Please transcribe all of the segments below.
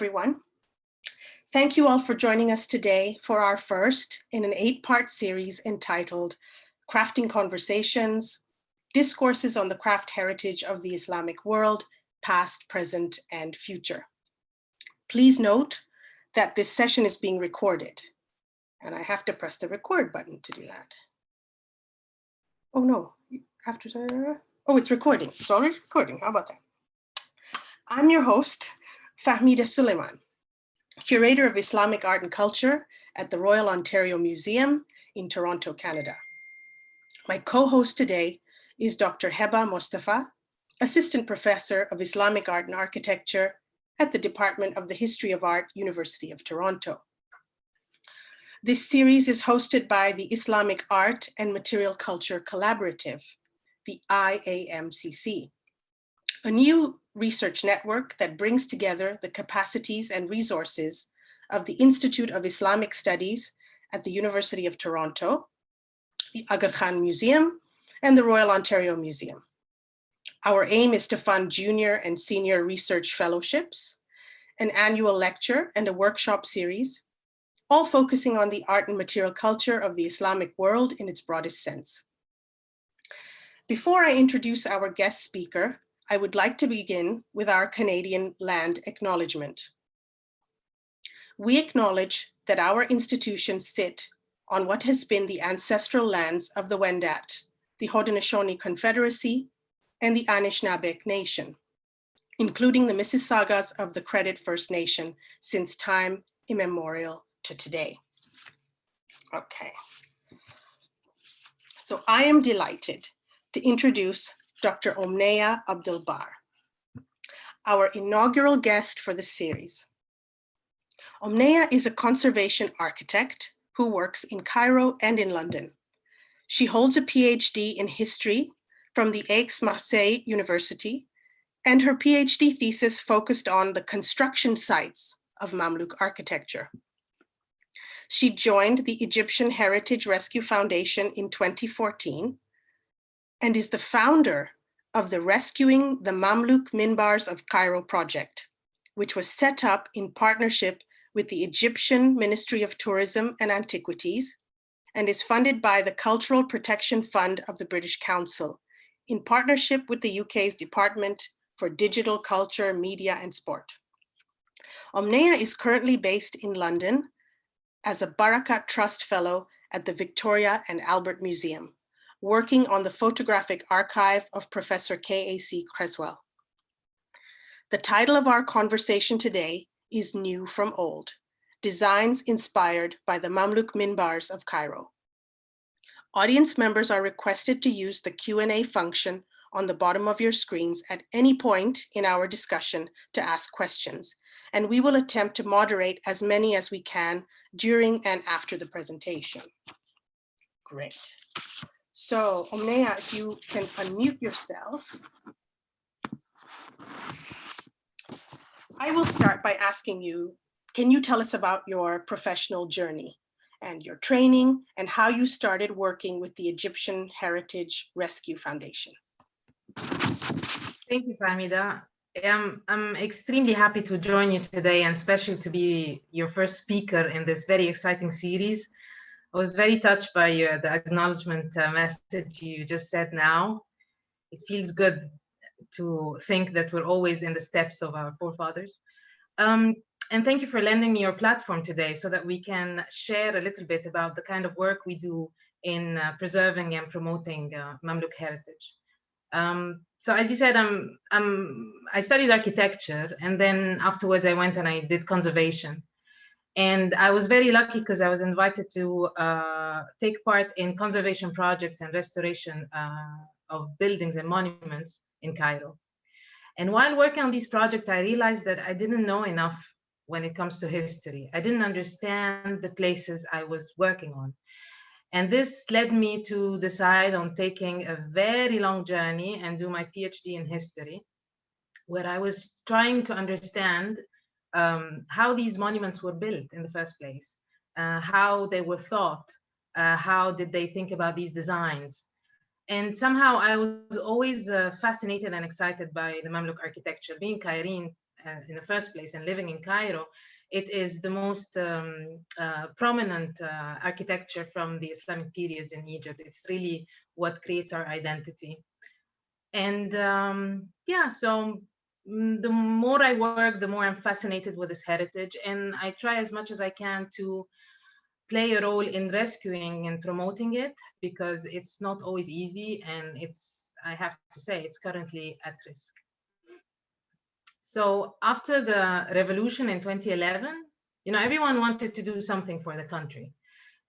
everyone. Thank you all for joining us today for our first in an 8-part series entitled Crafting Conversations, Discourses on the Craft Heritage of the Islamic World, Past, Present, and Future. Please note that this session is being recorded, and I have to press the record button to do that. Oh no, it's recording. It's already recording. How about that? I'm your host, Fahmida Suleiman, Curator of Islamic Art and Culture at the Royal Ontario Museum in Toronto, Canada. My co-host today is Dr. Heba Mostafa, Assistant Professor of Islamic Art and Architecture at the Department of the History of Art, University of Toronto. This series is hosted by the Islamic Art and Material Culture Collaborative, the IAMCC, a new research network that brings together the capacities and resources of the Institute of Islamic Studies at the University of Toronto, the Aga Khan Museum, and the Royal Ontario Museum. Our aim is to fund junior and senior research fellowships, an annual lecture, and a workshop series, all focusing on the art and material culture of the Islamic world in its broadest sense. Before I introduce our guest speaker, I would like to begin with our Canadian land acknowledgement. We acknowledge that our institutions sit on what has been the ancestral lands of the Wendat, the Haudenosaunee Confederacy, and the Anishinaabe Nation, including the Mississaugas of the Credit First Nation since time immemorial to today. Okay. So I am delighted to introduce Dr. Omniya Abdel Barr, our inaugural guest for the series. Omniya is a conservation architect who works in Cairo and in London. She holds a PhD in history from the Aix-Marseille University, and her PhD thesis focused on the construction sites of Mamluk architecture. She joined the Egyptian Heritage Rescue Foundation in 2014 and is the founder of the Rescuing the Mamluk Minbars of Cairo project, which was set up in partnership with the Egyptian Ministry of Tourism and Antiquities and is funded by the Cultural Protection Fund of the British Council in partnership with the UK's Department for Digital Culture, Media and Sport. Omniya is currently based in London as a Barakat Trust Fellow at the Victoria and Albert Museum, working on the photographic archive of Professor K.A.C. Creswell. The title of our conversation today is New from Old, Designs Inspired by the Mamluk Minbars of Cairo. Audience members are requested to use the Q&A function on the bottom of your screens at any point in our discussion to ask questions, and we will attempt to moderate as many as we can during and after the presentation. Great. So, Omniya, if you can unmute yourself. I will start by asking you, can you tell us about your professional journey and your training and how you started working with the Egyptian Heritage Rescue Foundation? Thank you, Fahmida. I'm extremely happy to join you today and especially to be your first speaker in this very exciting series. I was very touched by the acknowledgement message you just said now. It feels good to think that we're always in the steps of our forefathers. And thank you for lending me your platform today so that we can share a little bit about the kind of work we do in preserving and promoting Mamluk heritage. So as you said, I studied architecture, and then afterwards I went and I did conservation. And I was very lucky because I was invited to take part in conservation projects and restoration of buildings and monuments in Cairo. And while working on these projects, I realized that I didn't know enough when it comes to history. I didn't understand the places I was working on. And this led me to decide on taking a very long journey and do my PhD in history, where I was trying to understand how these monuments were built in the first place, how they were thought, how did they think about these designs. And somehow I was always fascinated and excited by the Mamluk architecture. Being Cairene, in the first place and living in Cairo, it is the most prominent architecture from the Islamic periods in Egypt. It's really what creates our identity. And yeah, so the more I work, the more I'm fascinated with this heritage. And I try as much as I can to play a role in rescuing and promoting it, because it's not always easy. And it's, I have to say, it's currently at risk. So after the revolution in 2011, you know, everyone wanted to do something for the country.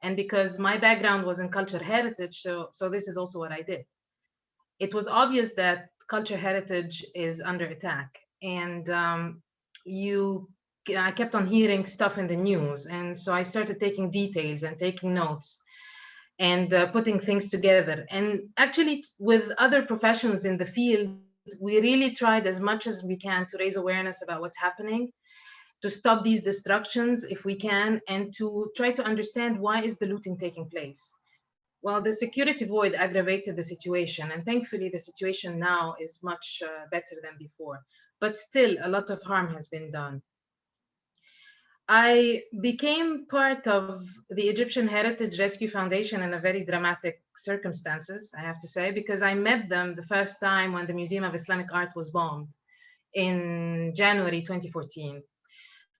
And because my background was in culture heritage, so this is also what I did. It was obvious that culture heritage is under attack. And I kept on hearing stuff in the news. And so I started taking details and taking notes and putting things together. And actually, with other professionals in the field, we really tried as much as we can to raise awareness about what's happening, to stop these destructions if we can, and to try to understand why is the looting taking place. Well, the security void aggravated the situation, and thankfully the situation now is much better than before, but still a lot of harm has been done. I became part of the Egyptian Heritage Rescue Foundation in a very dramatic circumstances, I have to say, because I met them the first time when the Museum of Islamic Art was bombed in January 2014.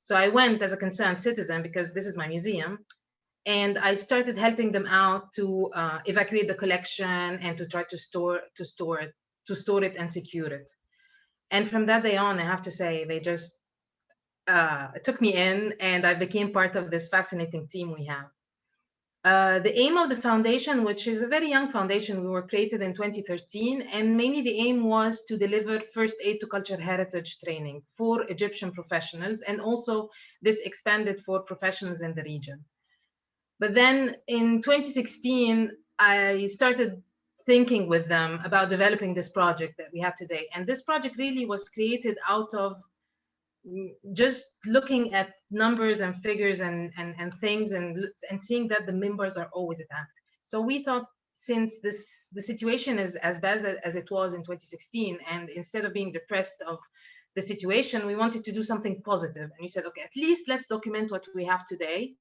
So I went as a concerned citizen because this is my museum, and I started helping them out to evacuate the collection and to try to store it and secure it. And from that day on, I have to say, they just took me in, and I became part of this fascinating team we have. The aim of the foundation, which is a very young foundation, we were created in 2013, and mainly the aim was to deliver first aid to cultural heritage training for Egyptian professionals, and also this expanded for professionals in the region. But then in 2016, I started thinking with them about developing this project that we have today. And this project really was created out of just looking at numbers and figures and things and seeing that the minbars are always attacked. So we thought, since the situation is as bad as it was in 2016, and instead of being depressed of the situation, we wanted to do something positive. And we said, okay, at least let's document what we have today,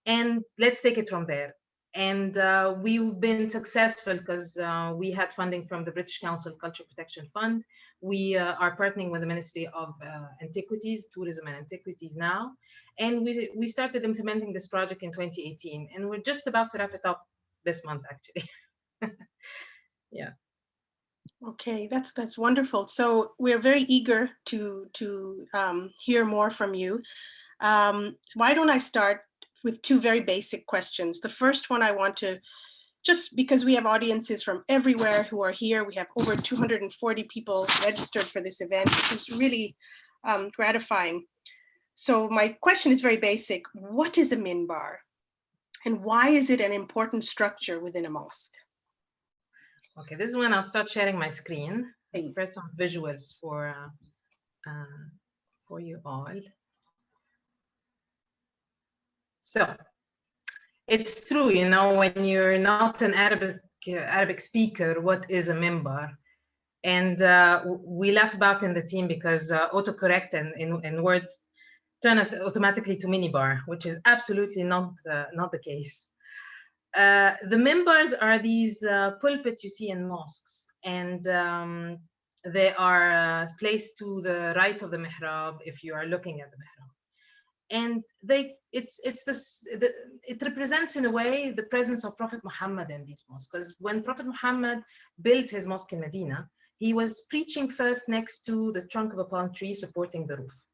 and let's take it from there. And we've been successful because we had funding from the British Council Culture Protection Fund. We are partnering with the Ministry of Antiquities, Tourism and Antiquities now. And we started implementing this project in 2018. And we're just about to wrap it up this month, actually. Yeah. Okay, that's wonderful. So we're very eager to hear more from you. Why don't I start with two very basic questions. The first one I want to, just because we have audiences from everywhere who are here, we have over 240 people registered for this event, which is really gratifying. So my question is very basic. What is a minbar? And why is it an important structure within a mosque? Okay, this is when I'll start sharing my screen. Please. Prepare some visuals for you all. So it's true, you know, when you're not an Arabic speaker, what is a minbar? And we laugh about in the team because autocorrect in words turn us automatically to minibar, which is absolutely not the case. The minbars are these pulpits you see in mosques, and they are placed to the right of the mihrab if you are looking at the mihrab. And it represents in a way the presence of Prophet Muhammad in these mosques, because when Prophet Muhammad built his mosque in Medina, he was preaching first next to the trunk of a palm tree supporting the roof.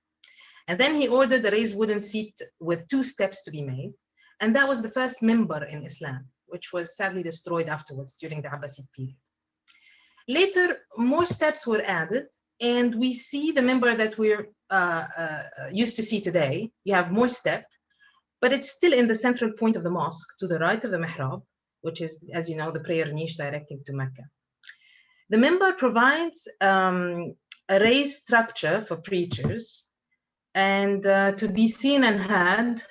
And then he ordered a raised wooden seat with 2 steps to be made. And that was the first minbar in Islam, which was sadly destroyed afterwards during the Abbasid period. Later, more steps were added, and we see the minbar that we're used to see today. You have more stepped, but it's still in the central point of the mosque to the right of the mihrab, which is, as you know, the prayer niche directing to Mecca. The minbar provides a raised structure for preachers and to be seen and heard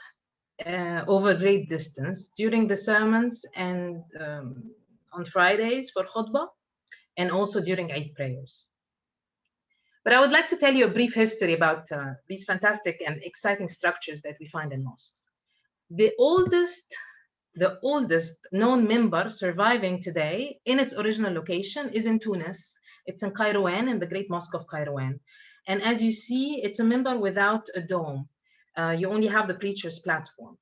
over great distance during the sermons and on Fridays for khutbah, and also during Eid prayers. But I would like to tell you a brief history about these fantastic and exciting structures that we find in mosques. The oldest known minbar surviving today in its original location is in Tunis. It's in Kairouan, in the Great Mosque of Kairouan. And as you see, it's a minbar without a dome. You only have the preacher's platform.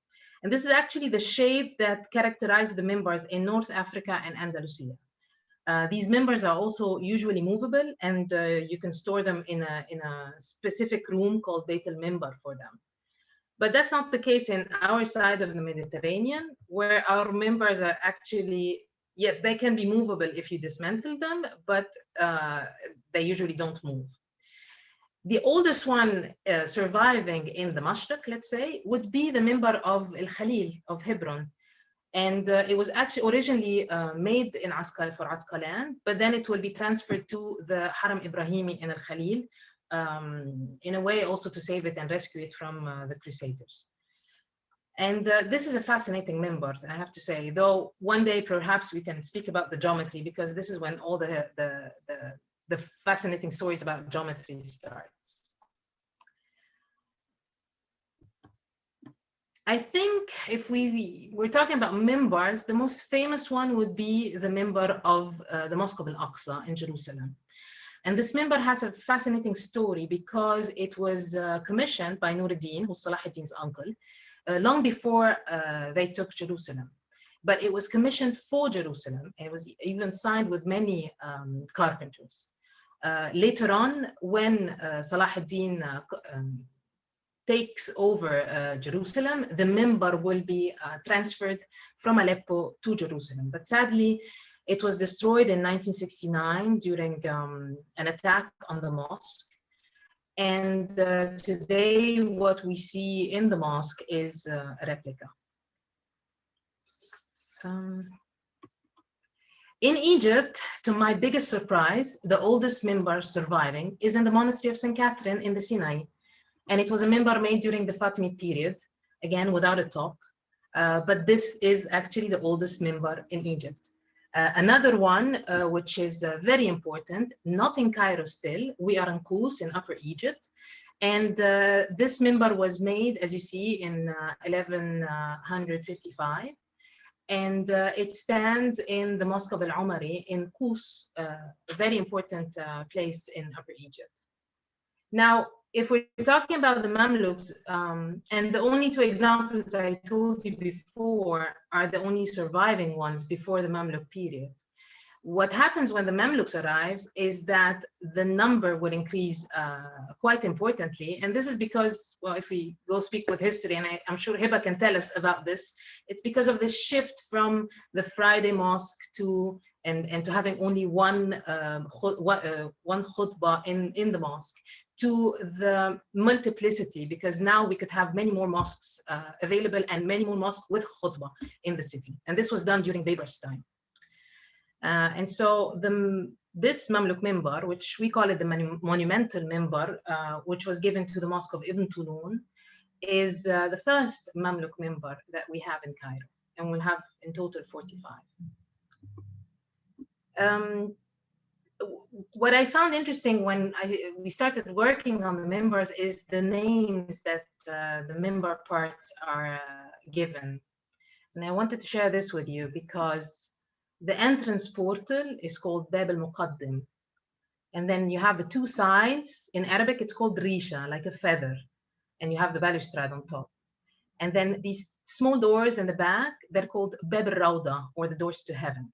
And this is actually the shape that characterized the minbars in North Africa and Andalusia. These minbars are also usually movable, and you can store them in a specific room called Beit al-Minbar for them. But that's not the case in our side of the Mediterranean, where our minbars are actually, yes, they can be movable if you dismantle them, but they usually don't move. The oldest one surviving in the Mashriq, let's say, would be the minbar of Al-Khalil, of Hebron. And it was actually originally made in for Asqalan, but then it will be transferred to the Haram Ibrahimi in Al-Khalil, in a way also to save it and rescue it from the Crusaders. And this is a fascinating minbar, I have to say, though one day perhaps we can speak about the geometry, because this is when all the fascinating stories about geometry starts. I think if we're talking about minbars, the most famous one would be the minbar of the Mosque of Al-Aqsa in Jerusalem. And this minbar has a fascinating story because it was commissioned by Nuruddin, who's Salah ad-Din's uncle, long before they took Jerusalem. But it was commissioned for Jerusalem. It was even signed with many carpenters. Later on, when Salah ad-Din takes over Jerusalem, the minbar will be transferred from Aleppo to Jerusalem. But sadly, it was destroyed in 1969 during an attack on the mosque. And today, what we see in the mosque is a replica. In Egypt, to my biggest surprise, the oldest minbar surviving is in the monastery of St. Catherine in the Sinai. And it was a minbar made during the Fatimid period, again, without a top. But this is actually the oldest minbar in Egypt. Another one, which is very important, not in Cairo still, we are in Kous in Upper Egypt. And this minbar was made, as you see, in 1155. And it stands in the Mosque of Al-Umari in Kous, a very important place in Upper Egypt. Now, if we're talking about the Mamluks, and the only two examples I told you before are the only surviving ones before the Mamluk period. What happens when the Mamluks arrives is that the number would increase quite importantly. And this is because, well, if we go speak with history, and I'm sure Hiba can tell us about this, it's because of the shift from the Friday mosque to and to having only one khutbah in the mosque, to the multiplicity, because now we could have many more mosques available and many more mosques with khutbah in the city. And this was done during Baber's time. And so this Mamluk Minbar, which we call it the monumental Minbar, which was given to the Mosque of Ibn Tulun, is the first Mamluk Minbar that we have in Cairo. And we'll have in total 45. What I found interesting when we started working on the minbars is the names that the minbar parts are given. And I wanted to share this with you because the entrance portal is called Bab al-Muqaddim. And then you have the two sides. In Arabic, it's called Risha, like a feather. And you have the balustrade on top. And then these small doors in the back, they're called Bab al-Rawda, or the doors to heaven.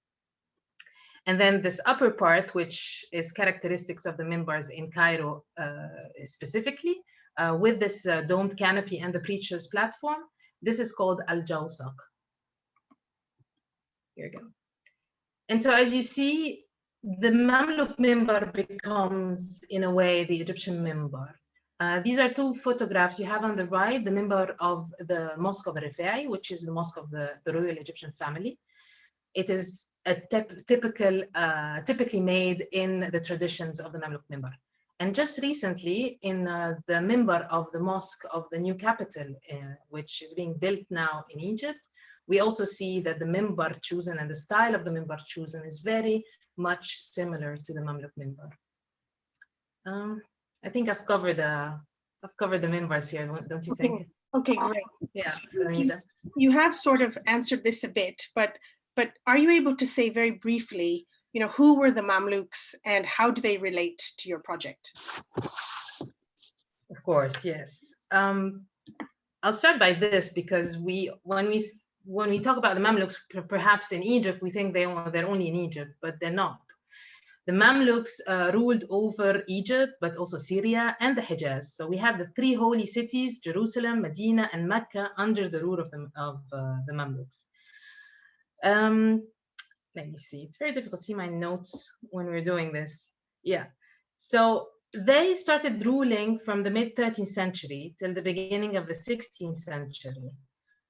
And then this upper part, which is characteristics of the minbars in Cairo specifically, with this domed canopy and the preacher's platform, this is called Al-Jawsaq. Here you go. And so as you see, the Mamluk Minbar becomes, in a way, the Egyptian minbar. These are two photographs you have on the right, the minbar of the Mosque of Al-Rifa'i, which is the mosque of the royal Egyptian family. It is a typically made in the traditions of the Mamluk Minbar. And just recently, in the minbar of the mosque of the new capital, which is being built now in Egypt, we also see that the minbar chosen and the style of the minbar chosen is very much similar to the Mamluk Minbar. I think I've covered the minbars here, don't you think? Okay, great. Yeah, Amida. You have sort of answered this a bit, but are you able to say very briefly, who were the Mamluks and how do they relate to your project? Of course, yes. I'll start by this because when we talk about the Mamluks, perhaps in Egypt, we think they're only in Egypt, but they're not. The Mamluks ruled over Egypt, but also Syria and the Hijaz. So we have the three holy cities, Jerusalem, Medina, and Mecca, under the rule of the Mamluks. Let me see. It's very difficult to see my notes when we're doing this. Yeah. So they started ruling from the mid-13th century till the beginning of the 16th century.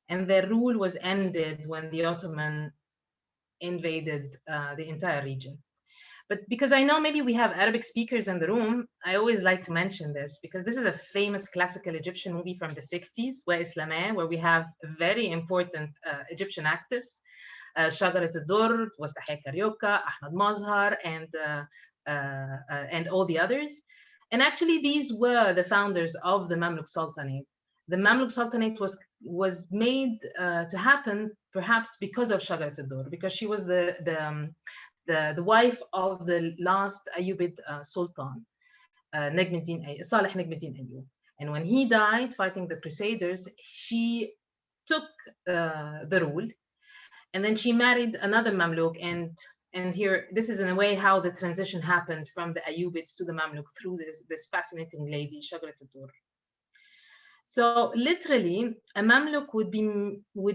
And their rule was ended when the Ottoman invaded the entire region. But because I know maybe we have Arabic speakers in the room, I always like to mention this because this is a famous classical Egyptian movie from the 60s, where we have very important Egyptian actors. Shagarat al-Durr, was Tahir Karyoka, Ahmad Mazhar, and all the others. And actually, these were the founders of the Mamluk Sultanate. The Mamluk Sultanate was made to happen perhaps because of Shagarat al-Durr, because she was the wife of the last Ayyubid Sultan, Salih Najmuddin Ayyub. And when he died fighting the Crusaders, she took the rule. And then she married another Mamluk, and here, this is in a way how the transition happened from the Ayyubids to the Mamluk through this fascinating lady, Shagarat al-Durr. So literally, a Mamluk would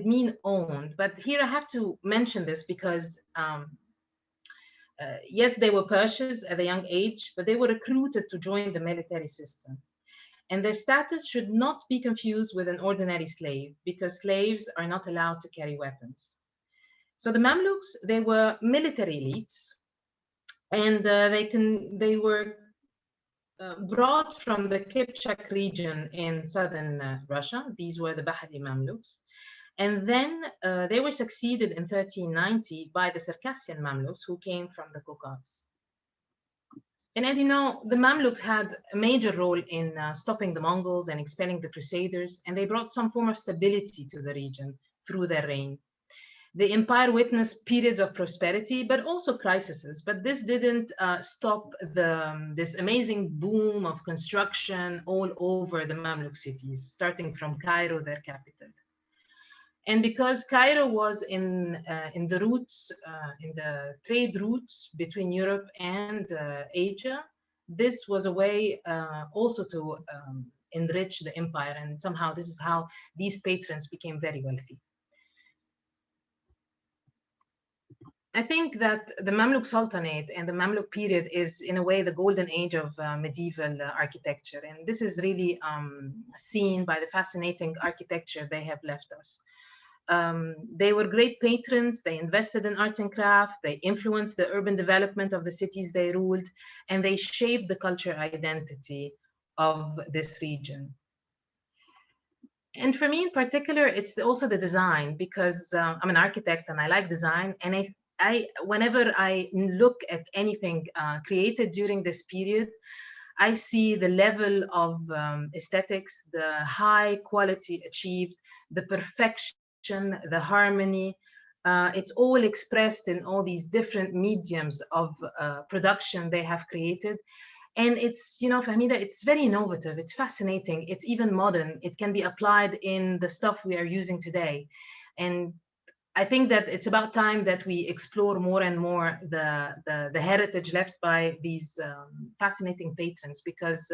mean owned, but here I have to mention this because yes, they were Persians at a young age, but they were recruited to join the military system. And their status should not be confused with an ordinary slave because slaves are not allowed to carry weapons. So the Mamluks, they were military elites, and they were brought from the Kipchak region in southern Russia. These were the Bahari Mamluks. And then they were succeeded in 1390 by the Circassian Mamluks who came from the Caucasus. And as you know, the Mamluks had a major role in stopping the Mongols and expelling the Crusaders, and they brought some form of stability to the region through their reign. The empire witnessed periods of prosperity, but also crises. But this didn't stop this amazing boom of construction all over the Mamluk cities, starting from Cairo, their capital. And because Cairo was in the routes, in the trade routes between Europe and Asia, this was a way also to enrich the empire. And somehow this is how these patrons became very wealthy. I think that the Mamluk Sultanate and the Mamluk period is, in a way, the golden age of medieval architecture. And this is really seen by the fascinating architecture they have left us. They were great patrons. They invested in arts and craft. They influenced the urban development of the cities they ruled, and they shaped the cultural identity of this region. And for me in particular, it's also the design, because I'm an architect and I like design. And whenever I look at anything created during this period, I see the level of aesthetics, the high quality achieved, the perfection, the harmony. It's all expressed in all these different mediums of production they have created. And it's, Fahmida, it's very innovative, it's fascinating, it's even modern. It can be applied in the stuff we are using today. And I think that it's about time that we explore more and more the heritage left by these fascinating patrons, because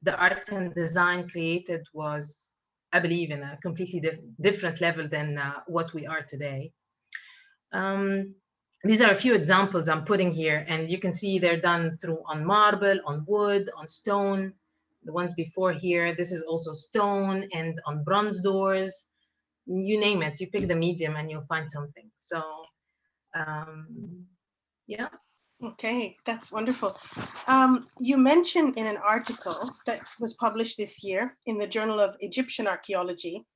the art and design created was, I believe, in a completely different level than what we are today. These are a few examples I'm putting here, and you can see they're done on marble, on wood, on stone. The ones before here, this is also stone, and on bronze doors. You name it, you pick the medium and you'll find something. So, yeah. Okay, that's wonderful. You mentioned in an article that was published this year in the Journal of Egyptian Archaeology,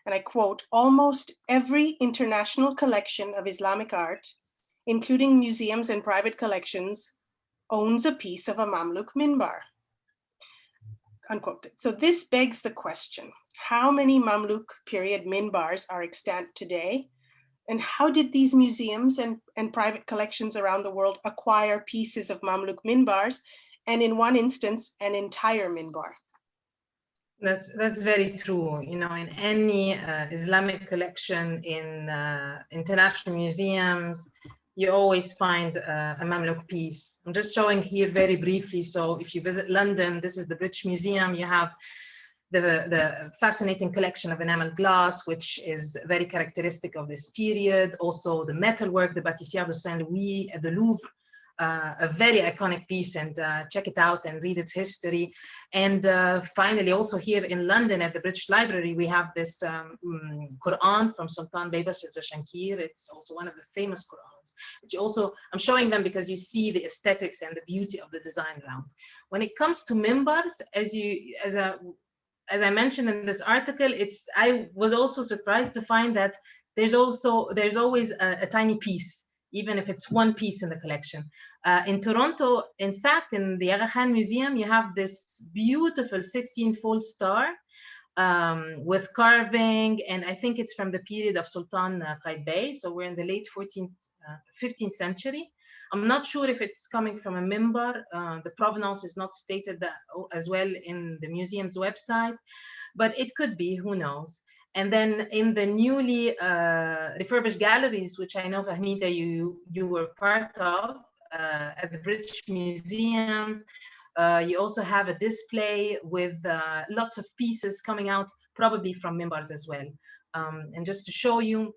and I quote, "Almost every international collection of Islamic art, including museums and private collections, owns a piece of a Mamluk minbar." unquote. So this begs the question, how many Mamluk period minbars are extant today? And how did these museums and private collections around the world acquire pieces of Mamluk minbars, and in one instance, an entire minbar? That's very true. You know, in any Islamic collection in international museums, you always find a Mamluk piece. I'm just showing here very briefly. So if you visit London, this is the British Museum. You have the fascinating collection of enamel glass, which is very characteristic of this period. Also the metalwork, the Bâtisse de Saint-Louis at the Louvre, a very iconic piece, and check it out and read its history. And finally, also here in London at the British Library, we have this Quran from Sultan Baybars al-Shankir. It's also one of the famous Qurans. Which also, I'm showing them because you see the aesthetics and the beauty of the design around. When it comes to minbars, as I mentioned in this article, I was also surprised to find that there's always a tiny piece, even if it's one piece in the collection. In Toronto, in fact, in the Aga Khan Museum, you have this beautiful 16-fold star with carving, and I think it's from the period of Sultan Qaitbay. So we're in the late 15th century. I'm not sure if it's coming from a minbar. The provenance is not stated as well in the museum's website, but it could be, who knows. And then in the newly refurbished galleries, which I know, Fahmida, you were part of at the British Museum, you also have a display with lots of pieces coming out, probably from minbars as well. And just to show you,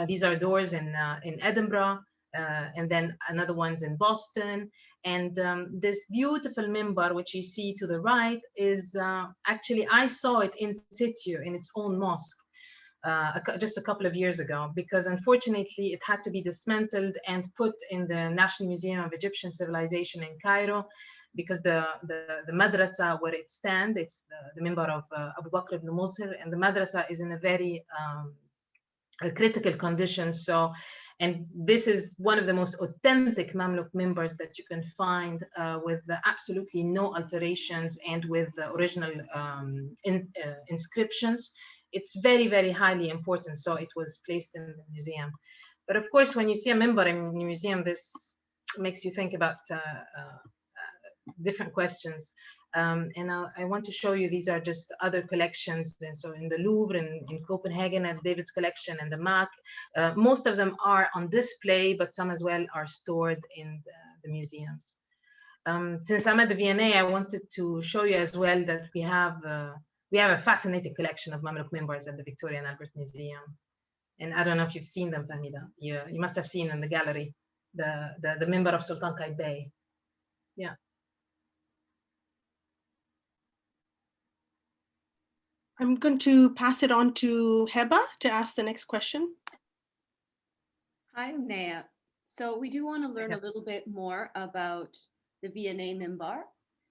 these are doors in Edinburgh, and then another one's in Boston. And this beautiful minbar, which you see to the right, is actually, I saw it in situ in its own mosque just a couple of years ago, because unfortunately it had to be dismantled and put in the National Museum of Egyptian Civilization in Cairo, because the madrasa where it stands, it's the minbar of Abu Bakr ibn Musir, and the madrasa is in a very critical condition. So, and this is one of the most authentic Mamluk minbars that you can find, with absolutely no alterations and with original inscriptions. It's very, very highly important. So it was placed in the museum. But of course, when you see a minbar in a museum, this makes you think about different questions. And I want to show you, these are just other collections. And so in the Louvre, in Copenhagen, at David's collection, and the MAC, most of them are on display, but some as well are stored in the museums. Since I'm at the V&A, I wanted to show you as well that we have a fascinating collection of Mamluk minbars at the Victoria and Albert Museum. And I don't know if you've seen them, Fahmida. You must have seen in the gallery the minbar of Sultan Qaitbay. Yeah. I'm going to pass it on to Heba to ask the next question. Hi, Omniya. So we do want to learn a little bit more about the V&A minbar.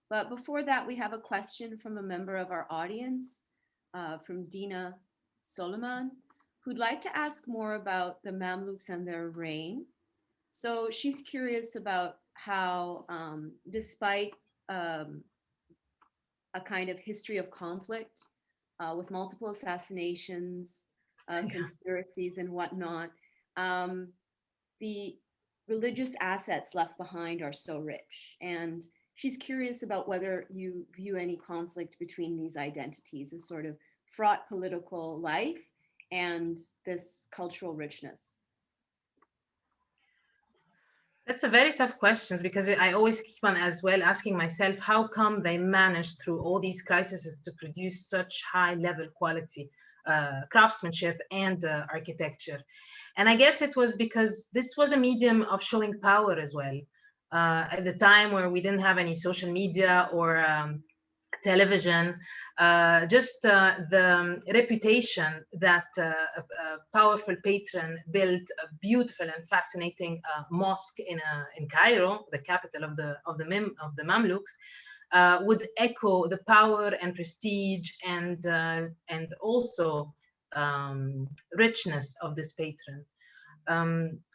But before that, we have a question from a member of our audience, from Dina Solomon, who'd like to ask more about the Mamluks and their reign. So she's curious about how, despite a kind of history of conflict, with multiple assassinations, conspiracies and whatnot, the religious assets left behind are so rich. And she's curious about whether you view any conflict between these identities, this sort of fraught political life and this cultural richness. That's a very tough question, because I always keep on as well asking myself, how come they managed through all these crises to produce such high level quality craftsmanship and architecture? And I guess it was because this was a medium of showing power as well. At the time where we didn't have any social media or television, just the reputation that a powerful patron built a beautiful and fascinating mosque in Cairo, the capital of the Mamluks, would echo the power and prestige and also richness of this patron.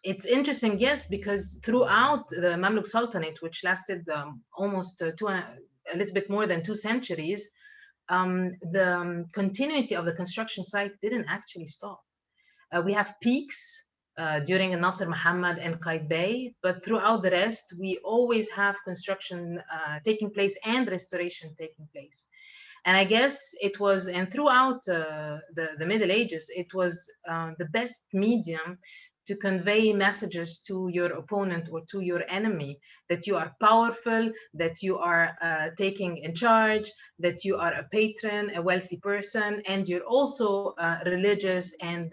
It's interesting, yes, because throughout the Mamluk Sultanate, which lasted almost a little bit more than 2 centuries, the continuity of the construction site didn't actually stop. We have peaks during Nasser Muhammad and Qaitbay, but throughout the rest, we always have construction taking place and restoration taking place. And I guess it was, and throughout the Middle Ages, it was the best medium to convey messages to your opponent or to your enemy, that you are powerful, that you are taking in charge, that you are a patron, a wealthy person, and you're also religious, and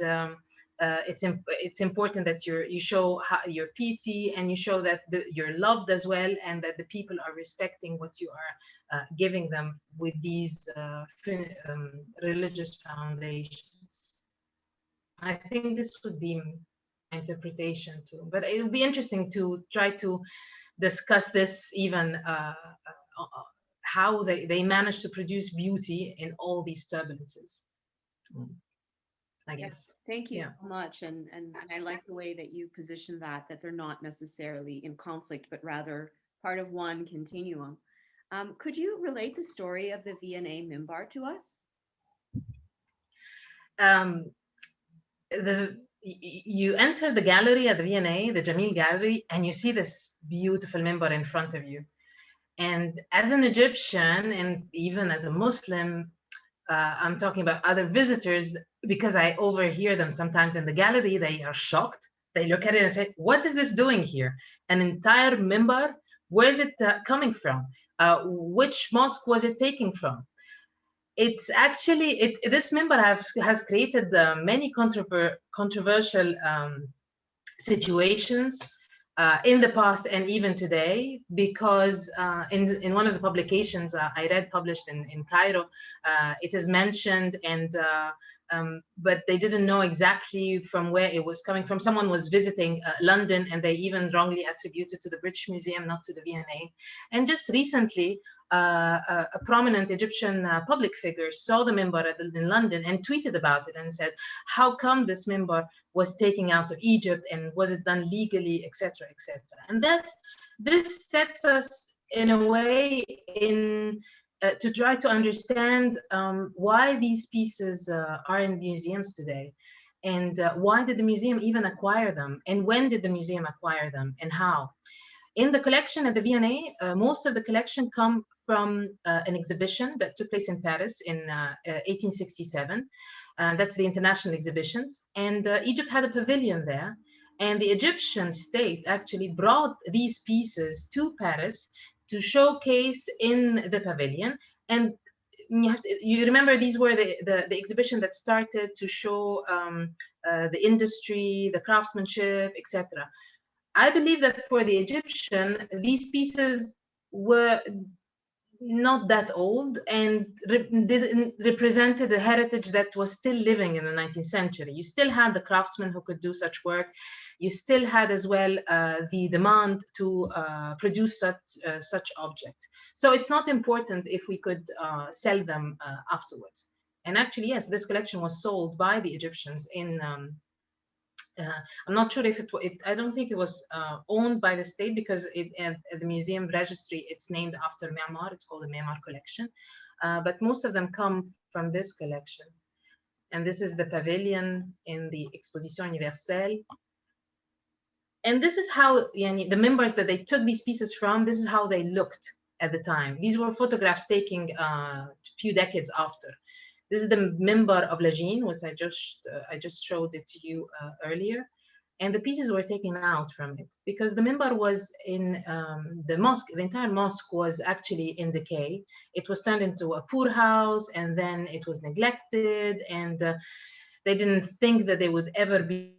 it's important that you show your piety, and you show that you're loved as well, and that the people are respecting what you are giving them with these religious foundations. I think this would be interpretation too, but it would be interesting to try to discuss this, even how they managed to produce beauty in all these turbulences, I guess. Thank you so much, and I like the way that you position that they're not necessarily in conflict, but rather part of one continuum. Could you relate the story of the V&A Minbar to us? You enter the gallery at the V&A, the Jamil Gallery, and you see this beautiful minbar in front of you. And as an Egyptian, and even as a Muslim, I'm talking about other visitors, because I overhear them sometimes in the gallery, they are shocked. They look at it and say, what is this doing here? An entire minbar? Where is it coming from? Which mosque was it taken from? It's actually, this minbar has created many controversial situations in the past and even today, because in one of the publications I read published in Cairo, it is mentioned, and but they didn't know exactly from where it was coming from. Someone was visiting London, and they even wrongly attributed to the British Museum, not to the V&A. And just recently, a prominent Egyptian public figure saw the minbar in London and tweeted about it and said, how come this minbar was taken out of Egypt, and was it done legally, etc., etc. And this sets us in a way to try to understand why these pieces are in museums today, and why did the museum even acquire them, and when did the museum acquire them, and how. In the collection at the V&A, most of the collection come from an exhibition that took place in Paris in 1867. That's the international exhibitions. And Egypt had a pavilion there. And the Egyptian state actually brought these pieces to Paris to showcase in the pavilion. And you remember, these were the exhibition that started to show the industry, the craftsmanship, etc. I believe that for the Egyptian, these pieces were not that old, and represented a heritage that was still living in the 19th century. You still had the craftsmen who could do such work. You still had as well the demand to produce such objects. So it's not important if we could sell them afterwards. And actually, yes, this collection was sold by the Egyptians in I'm not sure if I don't think it was owned by the state, because at the museum registry, it's named after Myanmar. It's called the Myanmar collection. But most of them come from this collection. And this is the pavilion in the Exposition Universelle. And this is how the minbars that they took these pieces from, this is how they looked at the time. These were photographs taken a few decades after. This is the minbar of Lajin, which I just showed it to you earlier. And the pieces were taken out from it because the minbar was in the mosque. The entire mosque was actually in decay. It was turned into a poor house, and then it was neglected, and they didn't think that they would ever be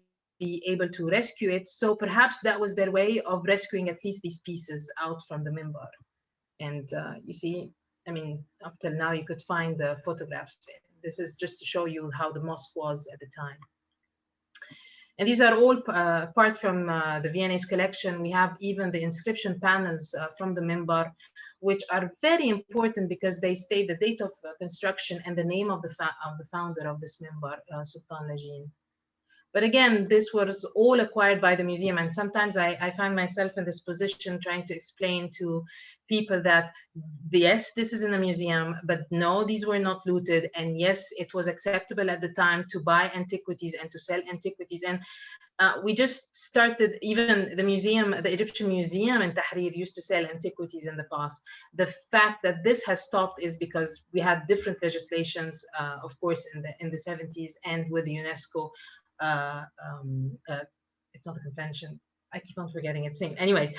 able to rescue it. So perhaps that was their way of rescuing at least these pieces out from the minbar. And you see, I mean, up till now, you could find the photographs. This is just to show you how the mosque was at the time. And these are all apart from the V&A's collection. We have even the inscription panels from the minbar, which are very important because they state the date of construction and the name of the founder of this minbar, Sultan Lajin. But again, this was all acquired by the museum. And sometimes I find myself in this position trying to explain to people that, yes, this is in a museum, but no, these were not looted. And yes, it was acceptable at the time to buy antiquities and to sell antiquities. And we just started, even the museum, the Egyptian Museum in Tahrir used to sell antiquities in the past. The fact that this has stopped is because we had different legislations, of course, in the 70s, and with the UNESCO. It's not a convention. I keep on forgetting its name. Anyways,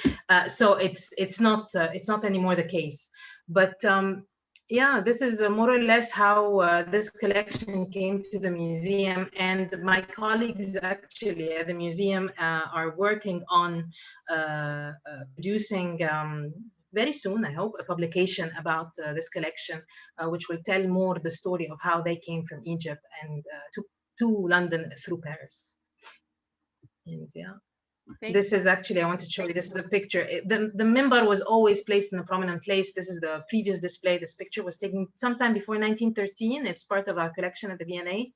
so it's not anymore the case. But yeah, this is more or less how this collection came to the museum. And my colleagues actually at the museum are working on producing very soon, I hope, a publication about this collection, which will tell more the story of how they came from Egypt and to London through Paris. And yeah. This is actually, I want to show you, this is a picture. The minbar was always placed in a prominent place. This is the previous display. This picture was taken sometime before 1913. It's part of our collection at the V&A.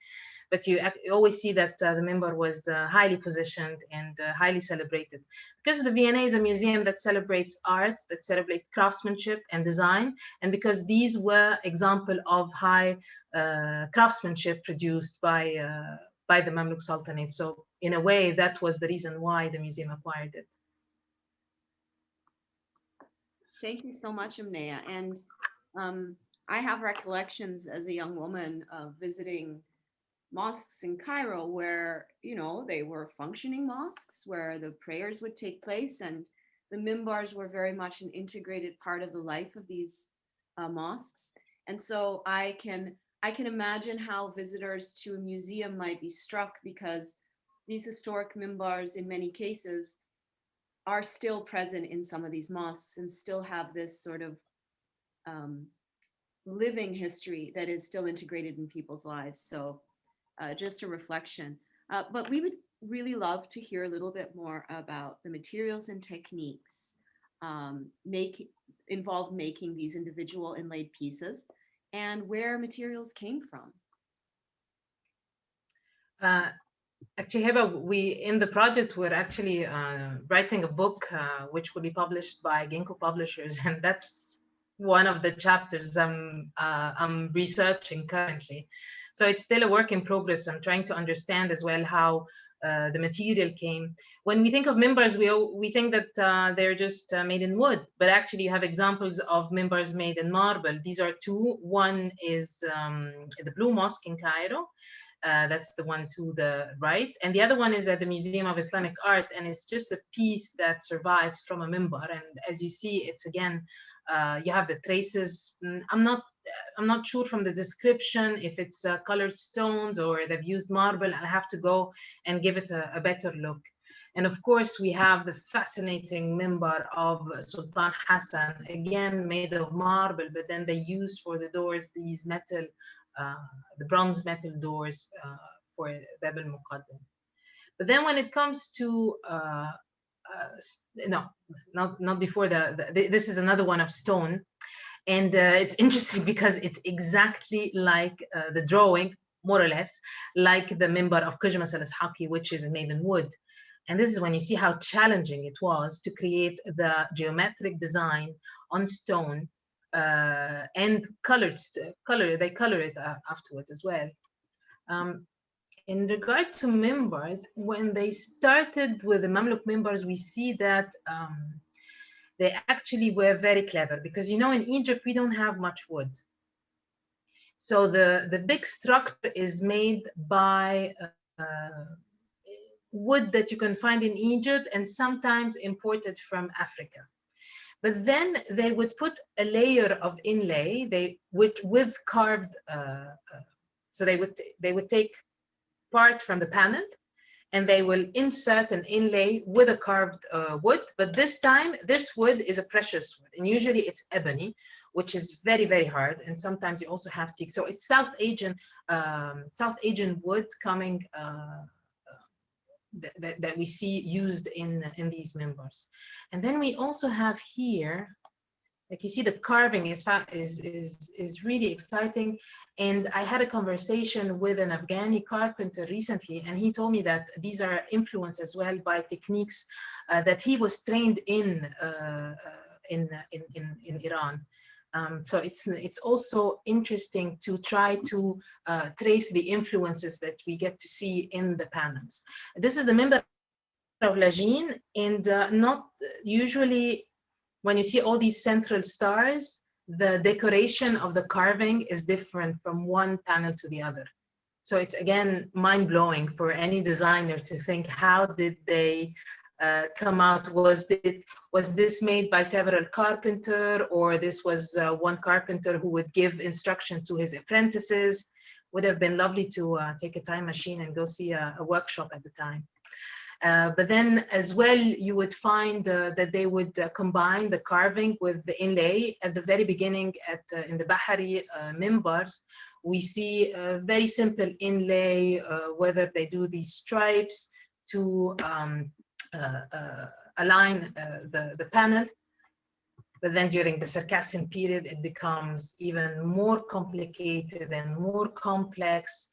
But you always see that the minbar was highly positioned and highly celebrated. Because the V&A is a museum that celebrates arts, that celebrates craftsmanship and design, and because these were example of high craftsmanship produced by the Mamluk Sultanate. So in a way, that was the reason why the museum acquired it. Thank you so much, Omniya. And I have recollections as a young woman of visiting mosques in Cairo where, you know, they were functioning mosques where the prayers would take place, and the minbars were very much an integrated part of the life of these mosques. And so I can imagine how visitors to a museum might be struck, because these historic minbars in many cases are still present in some of these mosques and still have this sort of living history that is still integrated in people's lives. So just a reflection. But we would really love to hear a little bit more about the materials and techniques involved making these individual inlaid pieces, and where materials came from. Actually, Heba, we in the project we're actually writing a book which will be published by Ginkgo Publishers, and that's one of the chapters I'm researching currently. So it's still a work in progress. I'm trying to understand as well how the material came. When we think of minbars, we think that they're just made in wood, but actually you have examples of minbars made in marble. These are two. One is the Blue Mosque in Cairo. That's the one to the right. And the other one is at the Museum of Islamic Art, and it's just a piece that survives from a minbar. And as you see, it's again, you have the traces. I'm not sure from the description if it's colored stones or they've used marble. I have to go and give it a better look. And of course, we have the fascinating minbar of Sultan Hassan, again made of marble, but then they used for the doors these metal, the bronze metal doors for Bab al-Muqaddam. But then when it comes to, no, not before this is another one of stone. And it's interesting because it's exactly like the drawing, more or less, like the minbar of Qujmas al-Ishaqi, which is made in wood. And this is when you see how challenging it was to create the geometric design on stone and they color it afterwards as well. In regard to minbars, when they started with the Mamluk minbars, we see that they actually were very clever, because you know in Egypt we don't have much wood. So the big structure is made by wood that you can find in Egypt and sometimes imported from Africa. But then they would put a layer of inlay with carved, so they would take part from the panel and they will insert an inlay with a carved wood. But this time, this wood is a precious wood, and usually it's ebony, which is very, very hard. And sometimes you also have teak. So it's South Asian wood coming that we see used in these minbars. And then we also have here, Like you see, the carving is really exciting. And I had a conversation with an Afghani carpenter recently, and he told me that these are influenced as well by techniques that he was trained in Iran. So it's also interesting to try to trace the influences that we get to see in the panels. This is the minbar of Lajin, and not usually when you see all these central stars, the decoration of the carving is different from one panel to the other. So it's again mind-blowing for any designer to think, how did they come out? Was this made by several carpenter, or this was one carpenter who would give instruction to his apprentices? Would have been lovely to take a time machine and go see a workshop at the time. But then as well, you would find that they would combine the carving with the inlay. At the very beginning in the Bahari Minbars, we see a very simple inlay, whether they do these stripes to align the panel. But then during the Circassian period, it becomes even more complicated and more complex.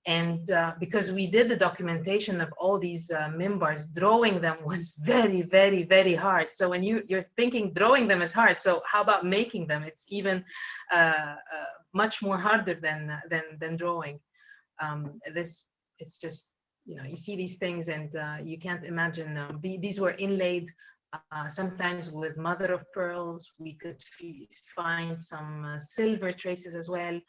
And because we did the documentation of all these minbars, drawing them was very, very, very hard. So when you're thinking drawing them is hard, so how about making them? It's even much more harder than drawing. It's just, you see these things and you can't imagine. These were inlaid sometimes with mother of pearls. We could find some silver traces as well.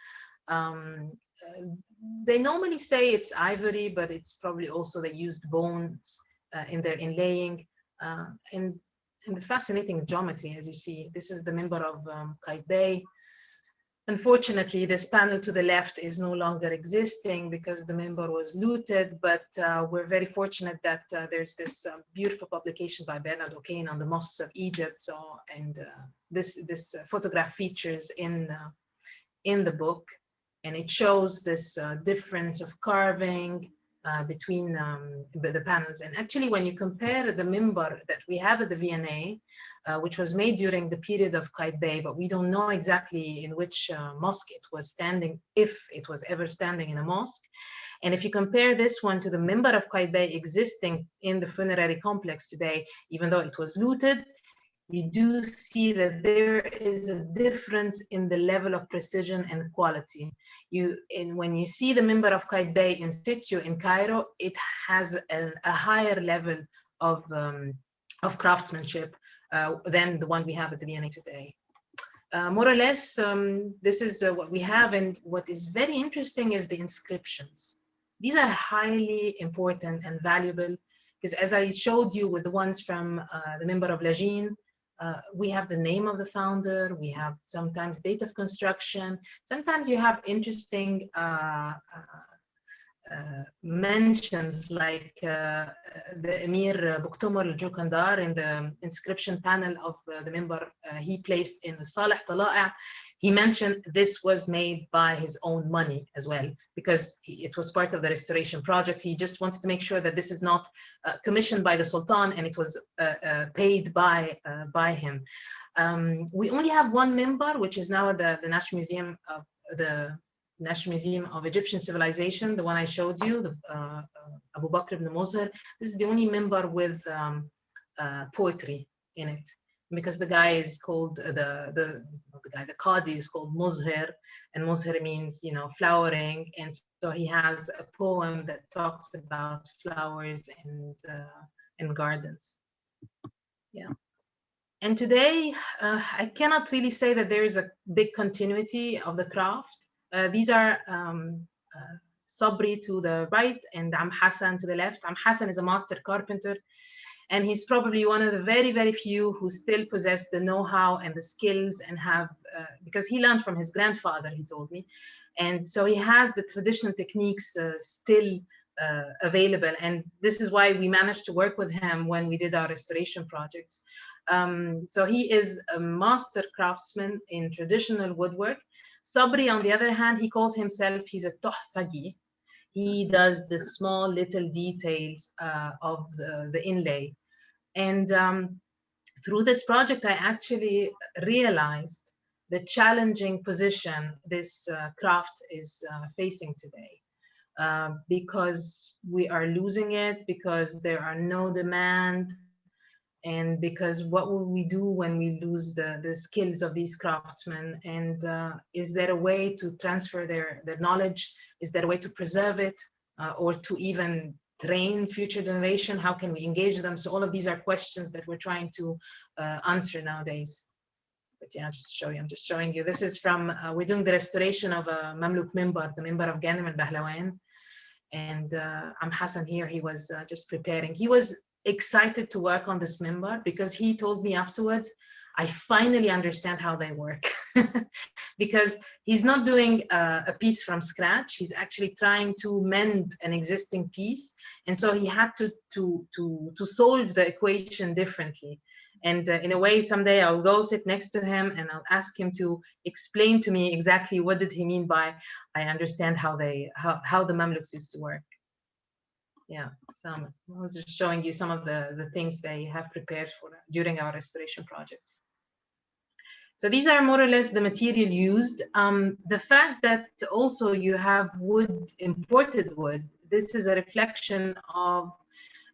They normally say it's ivory, but it's probably also they used bones in their inlaying. And the fascinating geometry, as you see. This is the minbar of Qaitbay. Unfortunately, this panel to the left is no longer existing because the minbar was looted, but we're very fortunate that there's this beautiful publication by Bernard O'Kane on the mosques of Egypt. So, and this photograph features in the book. And it shows this difference of carving between the panels. And actually, when you compare the minbar that we have at the V&A, which was made during the period of Qaitbay, but we don't know exactly in which mosque it was standing, if it was ever standing in a mosque. And if you compare this one to the minbar of Qaitbay existing in the funerary complex today, even though it was looted, you do see that there is a difference in the level of precision and quality. When you see the minbar of Qaitbay in situ in Cairo, it has a higher level of craftsmanship than the one we have at the V&A today. More or less, this is what we have, and what is very interesting is the inscriptions. These are highly important and valuable, because as I showed you with the ones from the minbar of Lajin, we have the name of the founder, we have sometimes date of construction, sometimes you have interesting mentions like the Emir Bukhtomar al-Jukandar in the inscription panel of the minbar he placed in the Salih Tala'a. He mentioned this was made by his own money as well, because it was part of the restoration project. He just wanted to make sure that this is not commissioned by the Sultan and it was paid by him. We only have one minbar, which is now at the National Museum of Egyptian Civilization, the one I showed you, the Abu Bakr ibn Muzhir. This is the only minbar with poetry in it, because the guy is called the Qadi is called Muzhir, and Muzhir means flowering, and so he has a poem that talks about flowers and gardens. Yeah. And today I cannot really say that there is a big continuity of the craft. These are Sabri to the right and Am Hassan to the left. Am Hassan is a master carpenter, and he's probably one of the very, very few who still possess the know-how and the skills and have, because he learned from his grandfather, he told me. And so he has the traditional techniques still available. And this is why we managed to work with him when we did our restoration projects. So he is a master craftsman in traditional woodwork. Sabri, on the other hand, he calls himself, he's a tuhfagi. He does the small little details of the inlay. And through this project, I actually realized the challenging position this craft is facing today. Because we are losing it, because there are no demand, and because what will we do when we lose the skills of these craftsmen? And is there a way to transfer their knowledge? Is there a way to preserve it, or to even train future generation? How can we engage them? So all of these are questions that we're trying to answer nowadays. But yeah, I'm just showing you. This is from, we're doing the restoration of a Mamluk Minbar, the Minbar of Ghanem al-Bahlawan. And I'm Hassan here, he was just preparing. He was excited to work on this minbar because he told me afterwards, I finally understand how they work. Because he's not doing a piece from scratch, he's actually trying to mend an existing piece. And so he had to solve the equation differently. And in a way, someday I'll go sit next to him and I'll ask him to explain to me exactly what did he mean by, I understand how the Mamluks used to work. Yeah, so I was just showing you some of the things they have prepared for during our restoration projects. So these are more or less the material used. The fact that also you have wood, imported wood, this is a reflection of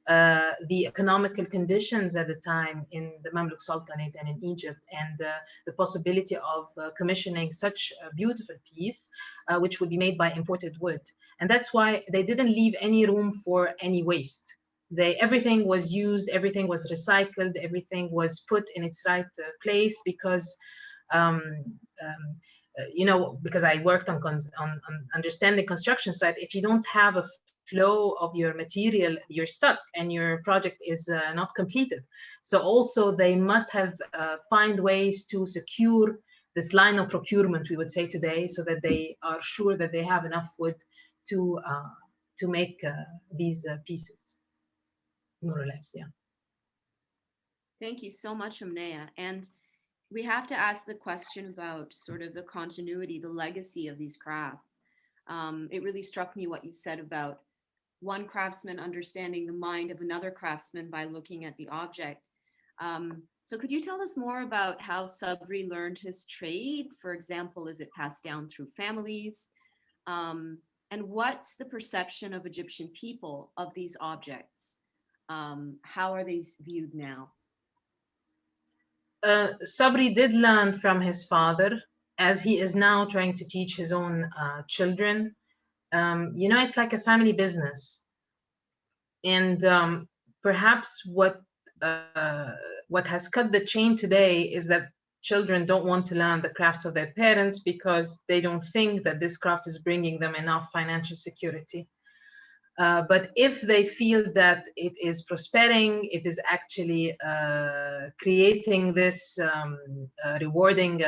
the economical conditions at the time in the Mamluk Sultanate and in Egypt, and the possibility of commissioning such a beautiful piece, which would be made by imported wood. And that's why they didn't leave any room for any waste. Everything was used, everything was recycled, everything was put in its right place, because you know, because I worked on understanding construction site, if you don't have a flow of your material, you're stuck and your project is not completed. So also they must have find ways to secure this line of procurement, we would say today, so that they are sure that they have enough wood to make these pieces, more or less. Yeah. Thank you so much, Omniya. And we have to ask the question about sort of the continuity, the legacy of these crafts. It really struck me what you said about one craftsman understanding the mind of another craftsman by looking at the object. So could you tell us more about how Sabri learned his trade? For example, is it passed down through families? And what's the perception of Egyptian people of these objects? How are they viewed now? Sabri did learn from his father, as he is now trying to teach his own children. You know, it's like a family business. And perhaps what has cut the chain today is that children don't want to learn the crafts of their parents because they don't think that this craft is bringing them enough financial security. But if they feel that it is prospering, it is actually creating this rewarding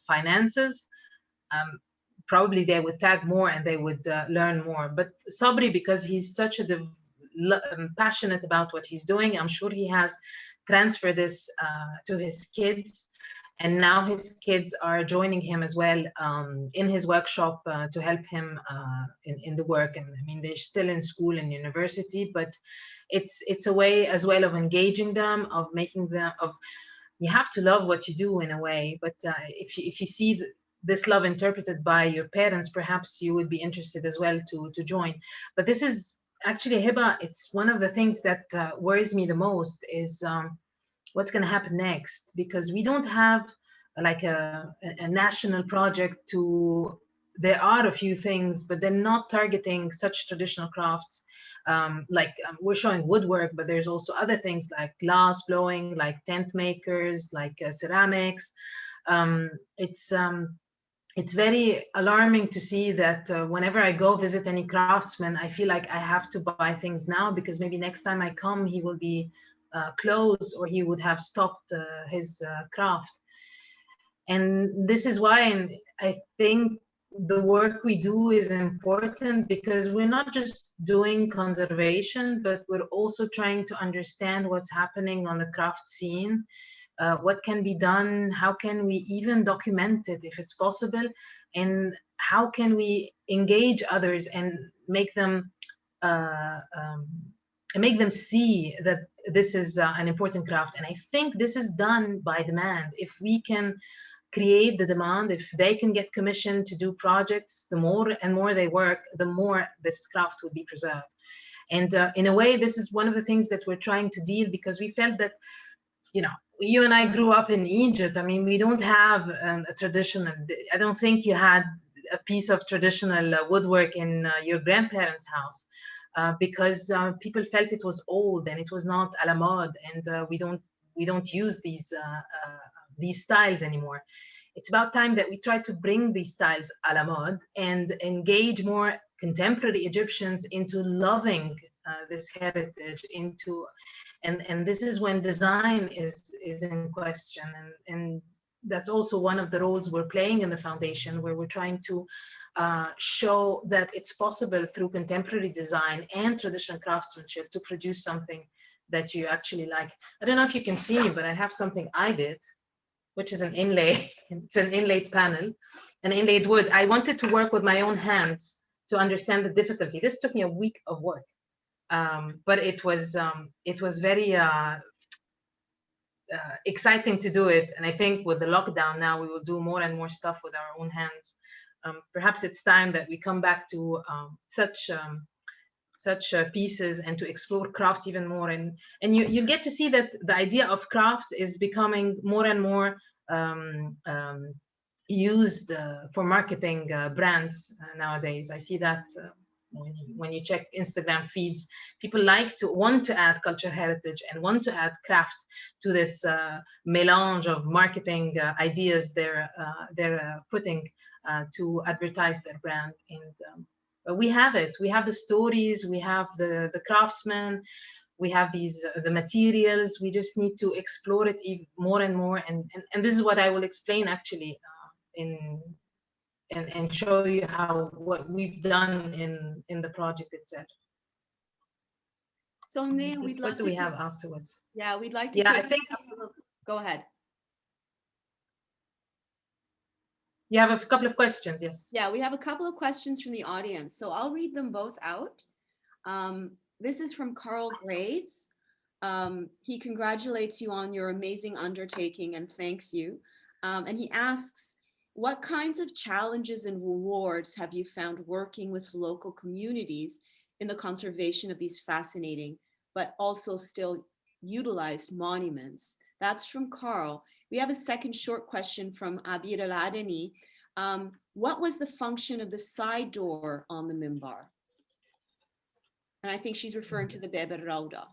finances, probably they would tag more and they would learn more. But Sabri, because he's such a passionate about what he's doing, I'm sure he has transferred this to his kids. And now his kids are joining him as well in his workshop to help him in the work. And I mean, they're still in school and university, but it's a way as well of engaging them, of making them, you have to love what you do in a way. But if you see this love interpreted by your parents, perhaps you would be interested as well to join. But this is actually, Hiba, it's one of the things that worries me the most is what's going to happen next, because we don't have like a national project there are a few things, but they're not targeting such traditional crafts. We're showing woodwork, but there's also other things like glass blowing, like tent makers, like ceramics. It's very alarming to see that whenever I go visit any craftsman, I feel like I have to buy things now, because maybe next time I come, he will be closed, or he would have stopped his craft. And this is why I think the work we do is important, because we're not just doing conservation, but we're also trying to understand what's happening on the craft scene, what can be done, how can we even document it if it's possible, and how can we engage others and make them make them see that this is an important craft. And I think this is done by demand. If we can create the demand, if they can get commissioned to do projects, the more and more they work, the more this craft would be preserved. And in a way, this is one of the things that we're trying to deal, because we felt that, you know, you and I grew up in Egypt. I mean, we don't have a traditional, I don't think you had a piece of traditional woodwork in your grandparents' house. Because people felt it was old and it was not a la mode, and we don't use these styles anymore. It's about time that we try to bring these styles a la mode and engage more contemporary Egyptians into loving this heritage, and this is when design is in question, and that's also one of the roles we're playing in the foundation, where we're trying to show that it's possible through contemporary design and traditional craftsmanship to produce something that you actually like. I don't know if you can see me, but I have something I did, which is an inlay. It's an inlaid panel, an inlaid wood. I wanted to work with my own hands to understand the difficulty. This took me a week of work, but it was very exciting to do it. And I think with the lockdown now, we will do more and more stuff with our own hands. Perhaps it's time that we come back to such pieces and to explore craft even more. And you'll get to see that the idea of craft is becoming more and more used for marketing brands nowadays. I see that when you check Instagram feeds, people want to add cultural heritage and want to add craft to this melange of marketing ideas they're putting to advertise their brand. And we have it. We have the stories. We have the craftsmen. We have the materials. We just need to explore it more and more. And this is what I will explain actually and show you what we've done in the project itself. So Omniya, what do we have afterwards? Yeah, we'd like to. Yeah, I think. Go ahead. You have a couple of questions, yes. Yeah, we have a couple of questions from the audience, so I'll read them both out. This is from Carl Graves. He congratulates you on your amazing undertaking and thanks you. And he asks, what kinds of challenges and rewards have you found working with local communities in the conservation of these fascinating, but also still utilized monuments? That's from Carl. We have a second short question from Abir Al-Adani. What was the function of the side door on the minbar? And I think she's referring to the Bab al-Rawda.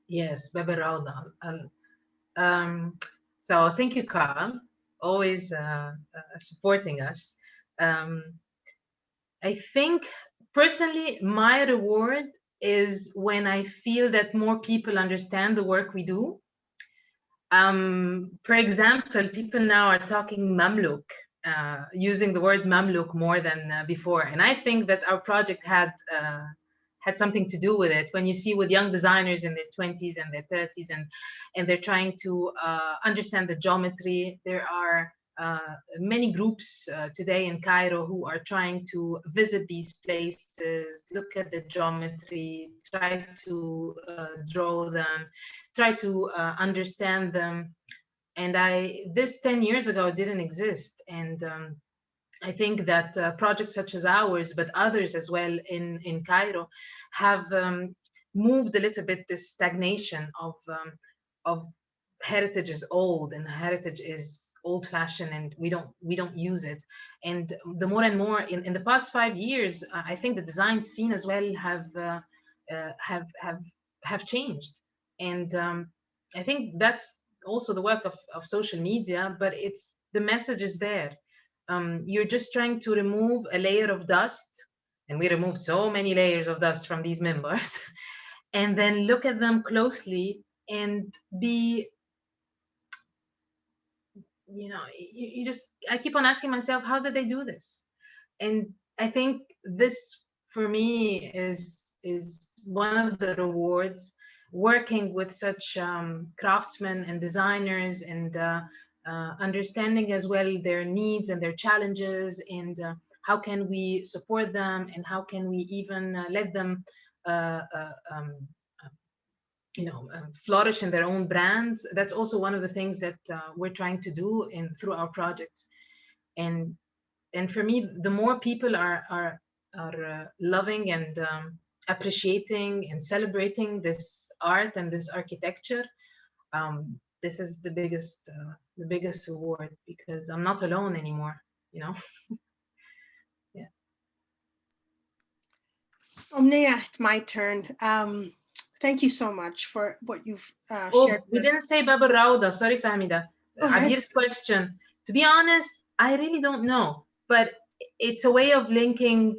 Yes, Bab al-Rawda. So thank you, Carl, always supporting us. I think personally, my reward is when I feel that more people understand the work we do. For example, people now are talking Mamluk, using the word Mamluk more than before. And I think that our project had something to do with it. When you see with young designers in their 20s and their 30s and they're trying to understand the geometry, there are many groups today in Cairo who are trying to visit these places, look at the geometry, try to draw them, try to understand them. And this 10 years ago didn't exist. And I think that projects such as ours, but others as well in Cairo, have moved a little bit this stagnation of heritage is old and heritage is old-fashioned and we don't use it. And the more and more in the past 5 years, I think the design scene as well have changed. And I think that's also the work of social media, but the message is there. You're just trying to remove a layer of dust, and we removed so many layers of dust from these minbars, and then look at them closely and be, I keep on asking myself, how did they do this? And I think this for me is one of the rewards, working with such craftsmen and designers, and understanding as well their needs and their challenges, and how can we support them, and how can we even let them flourish in their own brands. That's also one of the things that we're trying to do through our projects. And for me, the more people are loving and appreciating and celebrating this art and this architecture, this is the biggest reward, because I'm not alone anymore, Yeah. Omniya, it's my turn. Thank you so much for what you've shared. We didn't say Bab al-Rawda. Sorry, Fahmida. Abir's question. To be honest, I really don't know, but it's a way of linking.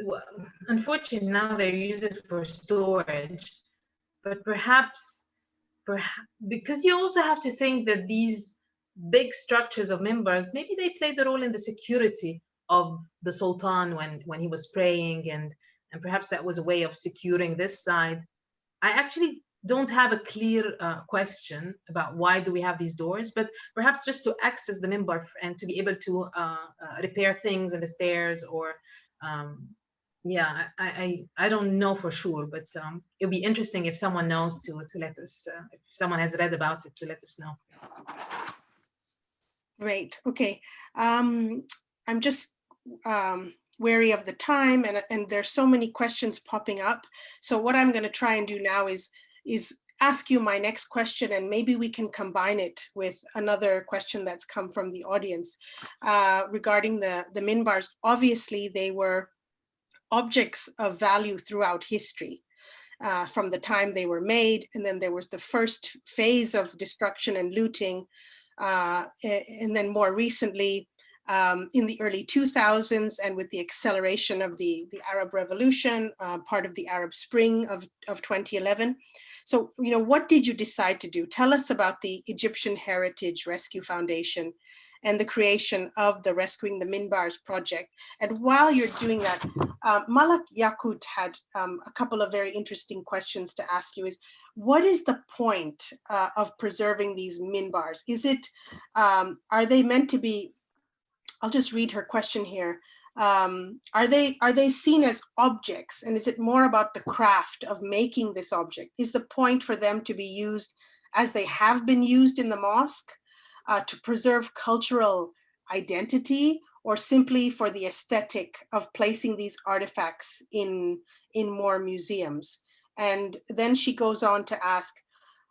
Well, unfortunately, now they use it for storage, but perhaps because you also have to think that these big structures of minbars, maybe they played a role in the security of the Sultan when he was praying, and perhaps that was a way of securing this side. I actually don't have a clear question about why do we have these doors, but perhaps just to access the minbar and to be able to repair things in the stairs, or yeah, I don't know for sure, but it'll be interesting if someone knows to let us, if someone has read about it, to let us know. Great. Okay. I'm just wary of the time, and there's so many questions popping up. So what I'm going to try and do now is ask you my next question, and maybe we can combine it with another question that's come from the audience regarding the minbars. Obviously, they were objects of value throughout history. From the time they were made, and then there was the first phase of destruction and looting, and then more recently in the early 2000s, and with the acceleration of the Arab Revolution, part of the Arab Spring of 2011. So, what did you decide to do? Tell us about the Egyptian Heritage Rescue Foundation and the creation of the Rescuing the Minbars project. And while you're doing that, Malak Yakut had a couple of very interesting questions to ask you. What is the point of preserving these minbars? Is it, are they meant to be, I'll just read her question here. Are they seen as objects? And is it more about the craft of making this object? Is the point for them to be used as they have been used in the mosque, to preserve cultural identity, or simply for the aesthetic of placing these artifacts in more museums? And then she goes on to ask,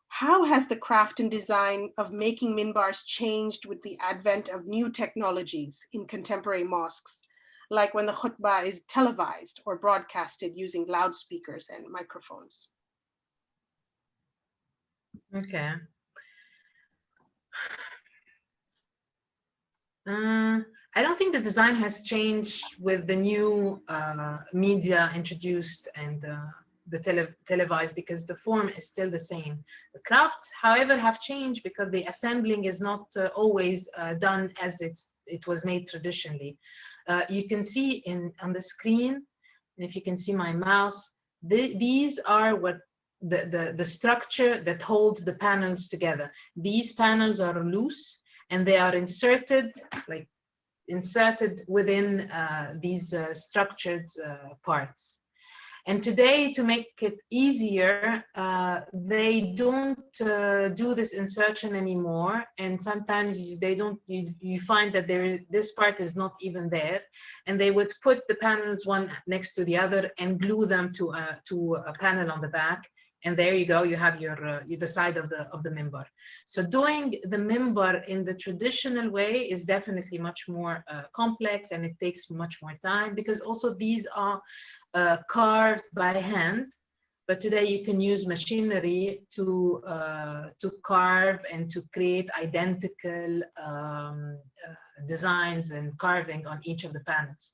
how has the craft and design of making minbars changed with the advent of new technologies in contemporary mosques, like when the khutbah is televised or broadcasted using loudspeakers and microphones? Okay. I don't think the design has changed with the new media introduced and the televised, because the form is still the same. The crafts, however, have changed because the assembling is not always done as it was made traditionally. You can see on the screen, and if you can see my mouse, these are what the structure that holds the panels together. These panels are loose, and they are inserted within these structured parts. And today, to make it easier, they don't do this insertion anymore. And sometimes you find that this part is not even there. And they would put the panels one next to the other and glue them to a panel on the back. And there you go, you have the side of the minbar. So doing the minbar in the traditional way is definitely much more complex, and it takes much more time, because also these are carved by hand. But today you can use machinery to carve and to create identical designs and carving on each of the panels.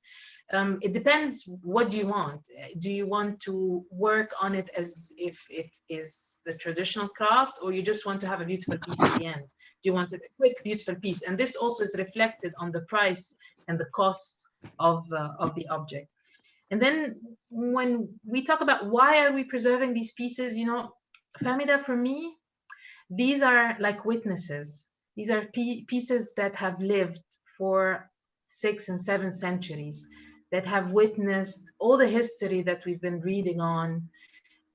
It depends, what do you want? Do you want to work on it as if it is the traditional craft, or you just want to have a beautiful piece at the end? Do you want a quick, beautiful piece? And this also is reflected on the price and the cost of the object. And then when we talk about why are we preserving these pieces, Famida, for me, these are like witnesses. These are pieces that have lived for 6 and 7 centuries, that have witnessed all the history that we've been reading on.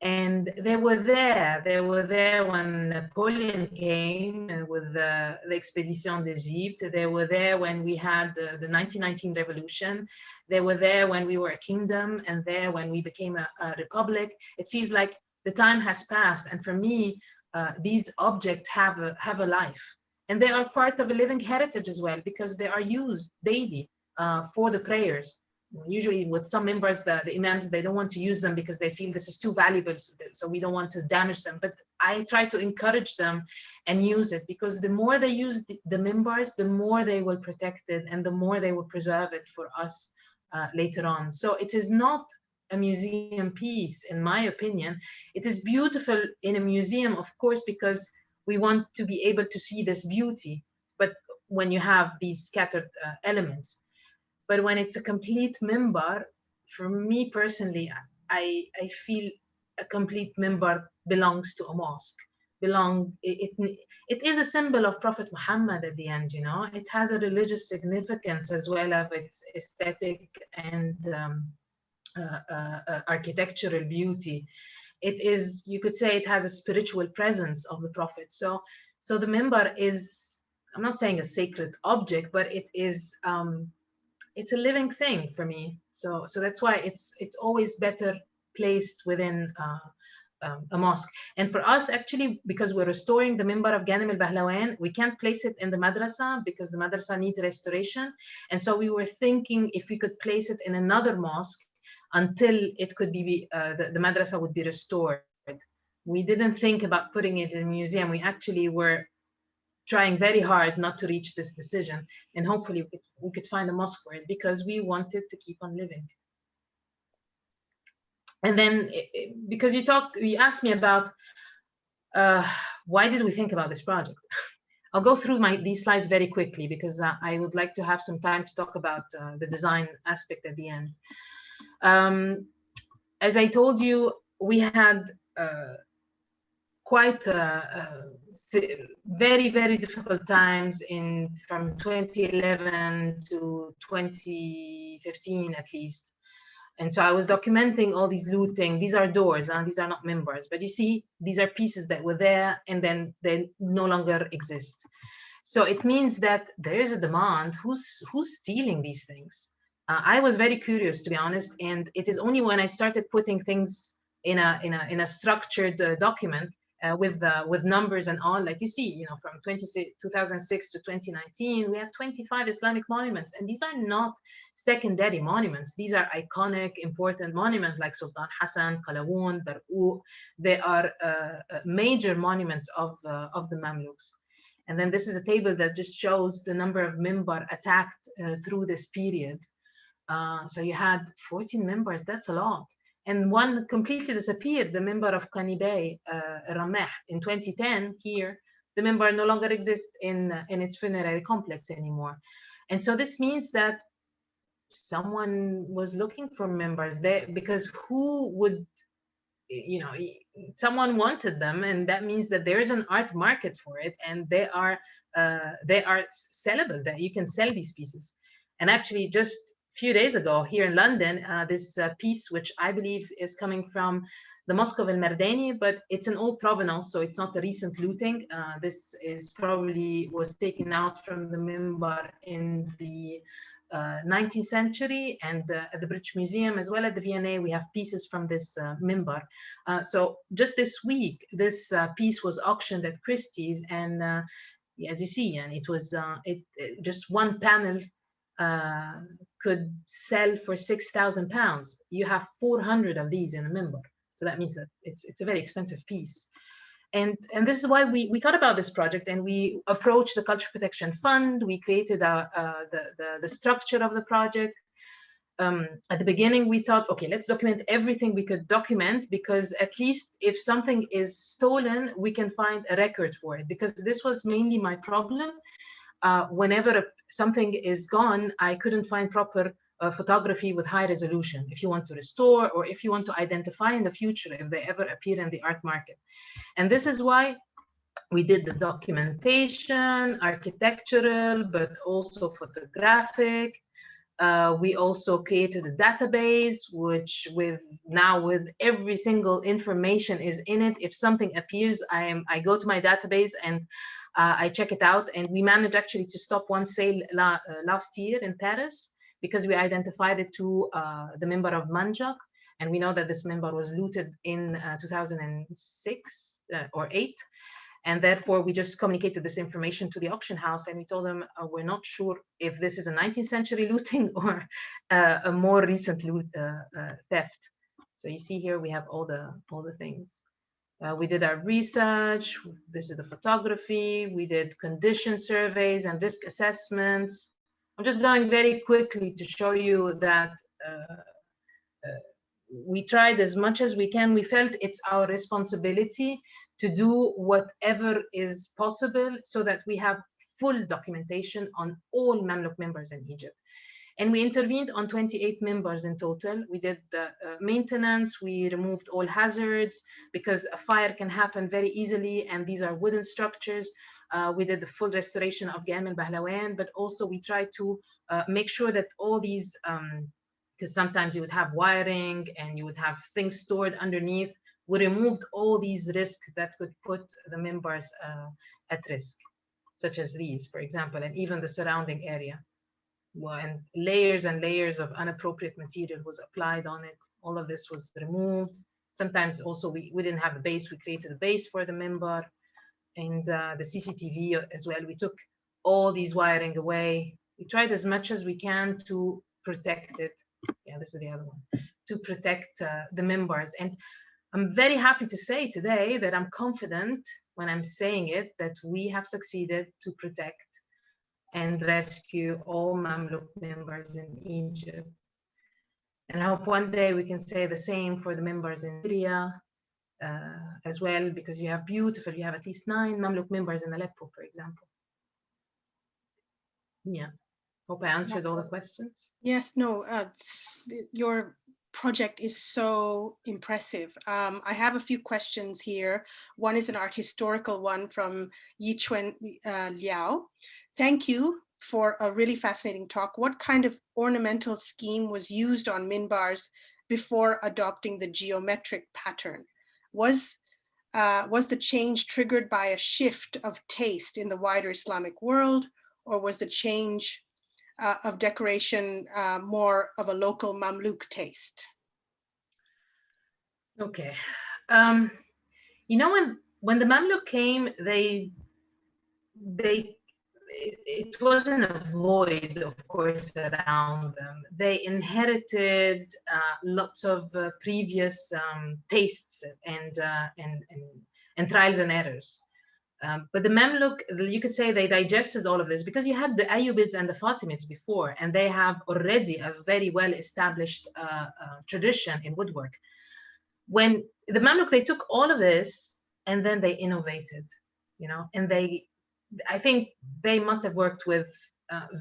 And they were there. They were there when Napoleon came with the Expedition d'Egypte. They were there when we had the 1919 revolution. They were there when we were a kingdom, and there when we became a republic. It feels like the time has passed. And for me, these objects have a life. And they are part of a living heritage as well, because they are used daily for the prayers. Usually with some minbars, the imams, they don't want to use them because they feel this is too valuable, so we don't want to damage them. But I try to encourage them and use it, because the more they use the minbars, the more they will protect it and the more they will preserve it for us later on. So it is not a museum piece, in my opinion. It is beautiful in a museum, of course, because we want to be able to see this beauty, but when you have these scattered elements. But when it's a complete minbar, for me personally, I feel a complete minbar belongs to a mosque. It is a symbol of Prophet Muhammad at the end, you know. It has a religious significance as well as its aesthetic and architectural beauty. It is, you could say, it has a spiritual presence of the Prophet. So the minbar is, I'm not saying a sacred object, but it is. It's a living thing for me, so that's why it's always better placed within a mosque. And for us, actually, because we're restoring the minbar of Ghanem al-Bahlawan, we can't place it in the madrasa because the madrasa needs restoration. And so we were thinking if we could place it in another mosque until it could be the madrasa would be restored. We didn't think about putting it in a museum. We actually were trying very hard not to reach this decision, and hopefully we could find a mosque for it, because we wanted to keep on living. And then because you asked me about why did we think about this project. I'll go through these slides very quickly, because I would like to have some time to talk about the design aspect at the end. As I told you, we had quite very, very difficult times from 2011 to 2015 at least. And so I was documenting all these looting. These are doors, these are not minbars, but you see, these are pieces that were there and then they no longer exist. So it means that there is a demand. Who's stealing these things? I was very curious, to be honest, and it is only when I started putting things in a structured document with numbers and all, like you see, you know, from 2006 to 2019, we have 25 Islamic monuments, and these are not secondary monuments. These are iconic, important monuments like Sultan Hassan, Qalawun, Barqu. They are major monuments of the Mamluks. And then this is a table that just shows the number of minbar attacked through this period. So you had 14 minbars, that's a lot. And one completely disappeared, the minbar of Qanibay, Rameh, in 2010 here. The minbar no longer exists in its funerary complex anymore. And so this means that someone was looking for minbars there, because who would, you know, someone wanted them, and that means that there is an art market for it, and they are sellable, that you can sell these pieces. And actually, just few days ago here in London, this piece, which I believe is coming from the Mosque of Al-Mardani, but it's an old provenance, so it's not a recent looting. This is probably was taken out from the minbar in the 19th century, and at the British Museum, as well as the V&A, we have pieces from this minbar. So just this week, this piece was auctioned at Christie's, and as you see, and it was just one panel could sell for £6,000. You have 400 of these in a minbar, so that means that it's a very expensive piece. And this is why we thought about this project, and we approached the Culture Protection Fund. We created the structure of the project. At the beginning, we thought, okay, let's document everything we could document, because at least if something is stolen, we can find a record for it, because this was mainly my problem. Whenever something is gone, I couldn't find proper photography with high resolution if you want to restore, or if you want to identify in the future if they ever appear in the art market. And this is why we did the documentation, architectural, but also photographic. We also created a database, which with every single information is in it. If something appears, I go to my database and I check it out. And we managed actually to stop one sale last year in Paris because we identified it to the minbar of Manjak. And we know that this minbar was looted in 2006 or 8. And therefore, we just communicated this information to the auction house, and we told them we're not sure if this is a 19th century looting or a more recent theft. So you see here we have all the things. We did our research. This is the photography. We did condition surveys and risk assessments. I'm just going very quickly to show you that we tried as much as we can. We felt it's our responsibility to do whatever is possible so that we have full documentation on all Mamluk minbars in Egypt. And we intervened on 28 minbars in total. We did the maintenance, we removed all hazards because a fire can happen very easily, and these are wooden structures. We did the full restoration of Gam al-Bahlawan, but also we tried to make sure that all these, because sometimes you would have wiring and you would have things stored underneath. We removed all these risks that could put the minbars at risk, such as these, for example, and even the surrounding area. And layers of unappropriate material was applied on it. All of this was removed. Sometimes also we didn't have a base. We created a base for the minbar, and the CCTV as well. We took all these wiring away. We tried as much as we can to protect it. Yeah, this is the other one, to protect the minbars. And I'm very happy to say today that I'm confident when I'm saying it that we have succeeded to protect and rescue all Mamluk minbars in Egypt. And I hope one day we can say the same for the minbars in Syria as well, because you have at least 9 Mamluk minbars in Aleppo, for example. Yeah, hope I answered all the questions. Yes, no, your project is so impressive. I have a few questions here. One is an art historical one from Yichuen Liao. Thank you for a really fascinating talk. What kind of ornamental scheme was used on minbars before adopting the geometric pattern? Was the change triggered by a shift of taste in the wider Islamic world, or was the change of decoration more of a local Mamluk taste? Okay. You know, when the Mamluk came, it wasn't a void, of course, around them. They inherited lots of previous tastes and trials and errors. But the Mamluk, you could say they digested all of this because you had the Ayyubids and the Fatimids before, and they have already a very well-established tradition in woodwork. When the Mamluk, they took all of this and then they innovated, you know, and I think they must have worked with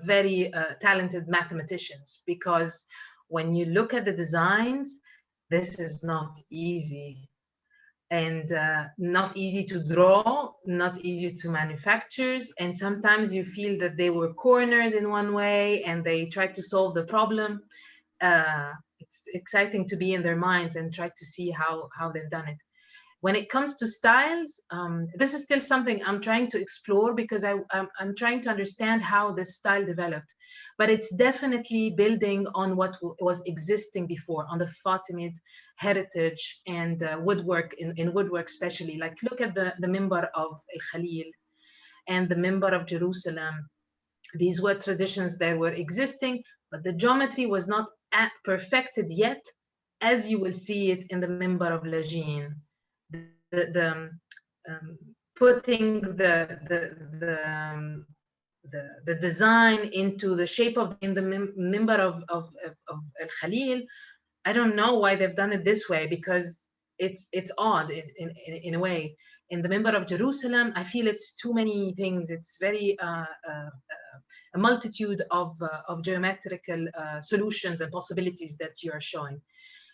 very talented mathematicians, because when you look at the designs, this is not easy. And not easy to draw, not easy to manufacture. And sometimes you feel that they were cornered in one way and they tried to solve the problem. It's exciting to be in their minds and try to see how they've done it. When it comes to styles, this is still something I'm trying to explore, because I'm trying to understand how this style developed. But it's definitely building on what was existing before, on the Fatimid heritage and woodwork, in woodwork especially. Like, look at the minbar of Al-Khalil and the minbar of Jerusalem. These were traditions that were existing, but the geometry was not perfected yet, as you will see it in the minbar of Lajin. Putting the design into the shape in the minbar of Al-Khalil. I don't know why they've done it this way, because it's odd in a way. In the minbar of Jerusalem, I feel it's too many things. It's very a multitude of geometrical solutions and possibilities that you are showing.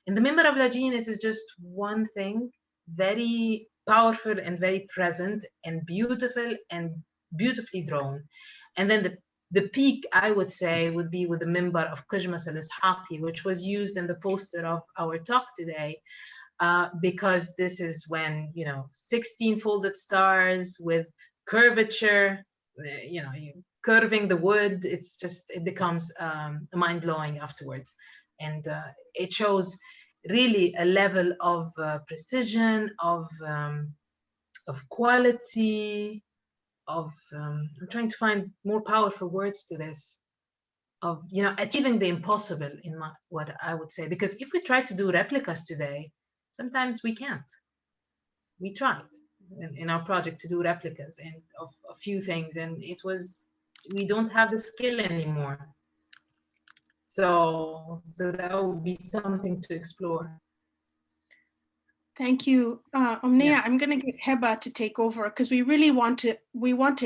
In the minbar of Lajin, it is just one thing, very powerful and very present and beautiful and beautifully drawn. And then the peak, I would say, would be with the minbar of Qujmas al-Ishaqi, which was used in the poster of our talk today, because this is when, 16 folded stars with curvature, curving the wood, it becomes mind-blowing afterwards. And it shows really a level of precision, of quality, of I'm trying to find more powerful words to this, of achieving the impossible, what I would say, because if we try to do replicas today, sometimes we can't. We tried in our project to do replicas and of a few things, and we don't have the skill anymore. So that would be something to explore. Thank you, Omniya. Yeah. I'm going to get Heba to take over because we really want to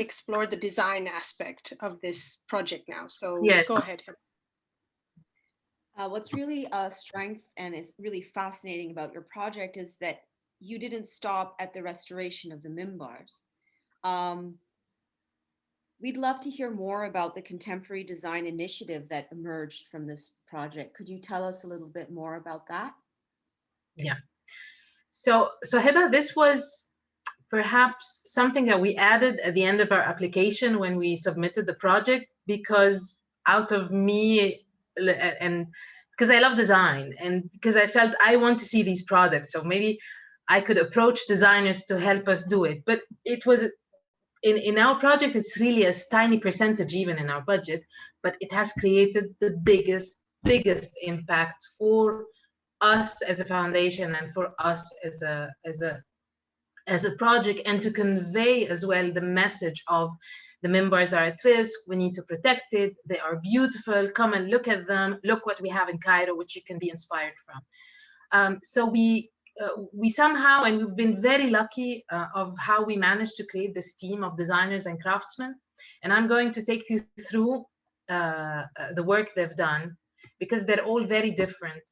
explore the design aspect of this project now. So yes. Go ahead, Heba. What's really a strength and is really fascinating about your project is that you didn't stop at the restoration of the minbars. We'd love to hear more about the contemporary design initiative that emerged from this project. Could you tell us a little bit more about that? Yeah. So Heba, this was perhaps something that we added at the end of our application when we submitted the project, because out of me, and because I love design, and because I felt I want to see these products, so maybe I could approach designers to help us do it. But it was in our project, it's really a tiny percentage even in our budget, but it has created the biggest impact for us as a foundation and for us as a project, and to convey as well the message of the minbars are at risk, we need to protect it, they are beautiful, come and look at them, look what we have in Cairo, which you can be inspired from. So we somehow, and we've been very lucky of how we managed to create this team of designers and craftsmen, and I'm going to take you through the work they've done, because they're all very different.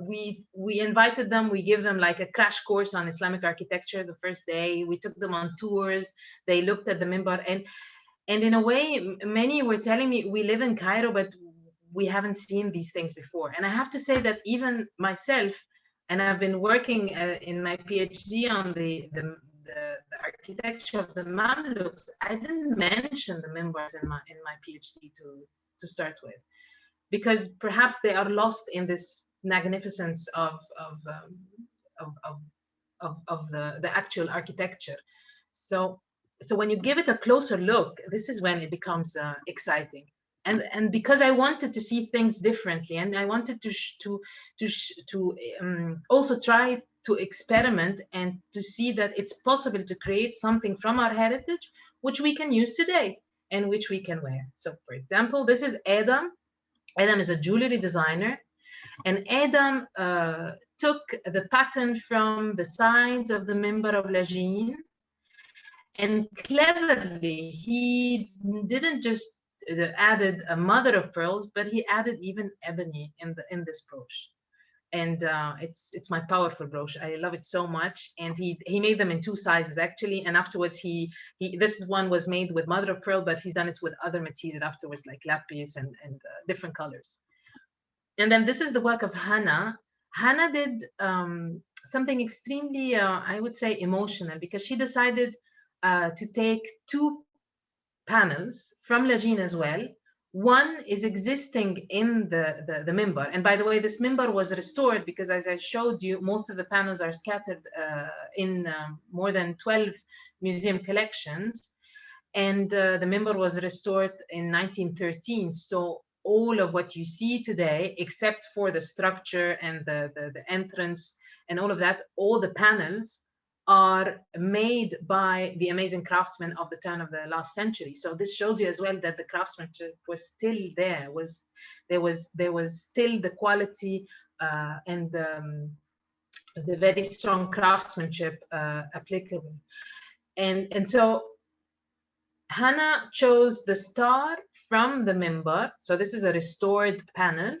We invited them, we give them like a crash course on Islamic architecture the first day. We took them on tours, they looked at the minbar, and in a way, many were telling me, we live in Cairo, but we haven't seen these things before. And I have to say that even myself, and I've been working in my PhD on the architecture of the Mamluks, I didn't mention the minbars in my PhD to start with, because perhaps they are lost in this magnificence of the actual architecture. So when you give it a closer look, this is when it becomes exciting. And because I wanted to see things differently, and I wanted to also try to experiment and to see that it's possible to create something from our heritage, which we can use today and which we can wear. So, for example, this is Adam. Adam is a jewelry designer, and Adam took the pattern from the signs of the minbar of Lajin, and cleverly he didn't just added a mother of pearls, but he added even ebony in this brooch. And it's my powerful brooch. I love it so much. And he made them in 2 sizes actually. And afterwards this one was made with mother of pearl, but he's done it with other material afterwards, like lapis and different colors. And then this is the work of Hannah. Hannah did something extremely, I would say, emotional, because she decided to take 2 panels from Lajin as well. One is existing in the minbar. And by the way, this minbar was restored because, as I showed you, most of the panels are scattered in more than 12 museum collections. And the minbar was restored in 1913. So all of what you see today, except for the structure and the entrance and all of that, all the panels are made by the amazing craftsmen of the turn of the last century. So this shows you as well that the craftsmanship was still there. There was still the quality and the very strong craftsmanship applicable. And so Hannah chose the star from the minbar. So this is a restored panel.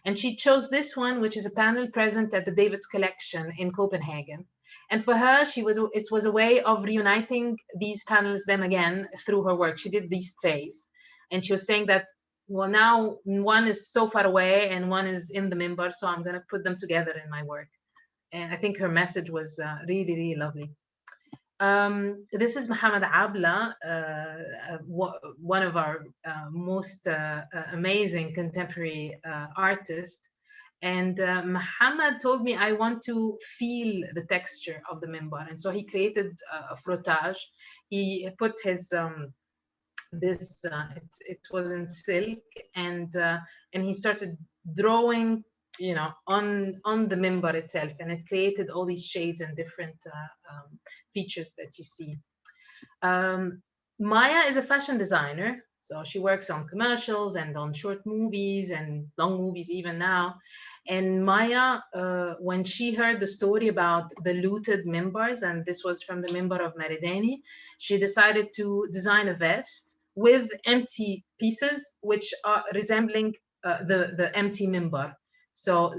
And she chose this one, which is a panel present at the David's collection in Copenhagen. And for her, it was a way of reuniting these panels them again through her work. She did these trays. And she was saying that, well, now one is so far away and one is in the minbar, so I'm going to put them together in my work. And I think her message was really, really lovely. This is Muhammad Abla, one of our most amazing contemporary artists. And Muhammad told me, I want to feel the texture of the minbar. And so he created a frottage. He put his, it was in silk, and he started drawing, you know, on the minbar itself, and it created all these shades and different features that you see. Maya is a fashion designer, so she works on commercials and on short movies and long movies even now. And Maya, when she heard the story about the looted minbars, and this was from the minbar of Maridani, she decided to design a vest with empty pieces, which are resembling the empty minbar. So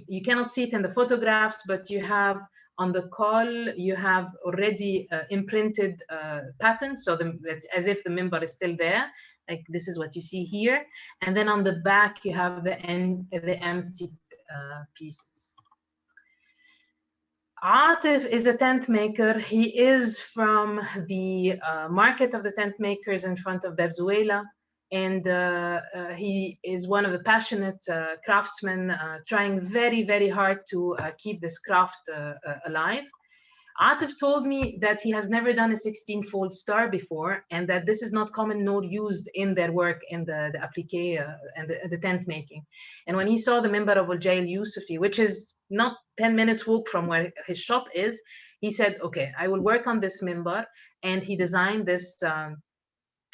you cannot see it in the photographs, but you have on the call, you have already imprinted patterns, so as if the minbar is still there. Like this is what you see here. And then on the back, you have the empty pieces. Atif is a tent maker. He is from the market of the tent makers in front of Bebzuela. And he is one of the passionate craftsmen trying very, very hard to keep this craft alive. Atif told me that he has never done a 16-fold star before, and that this is not common nor used in their work in the applique and the tent making. And when he saw the minbar of Al-Jay al-Yusufi, which is not 10 minutes walk from where his shop is, he said, okay, I will work on this minbar. And he designed this,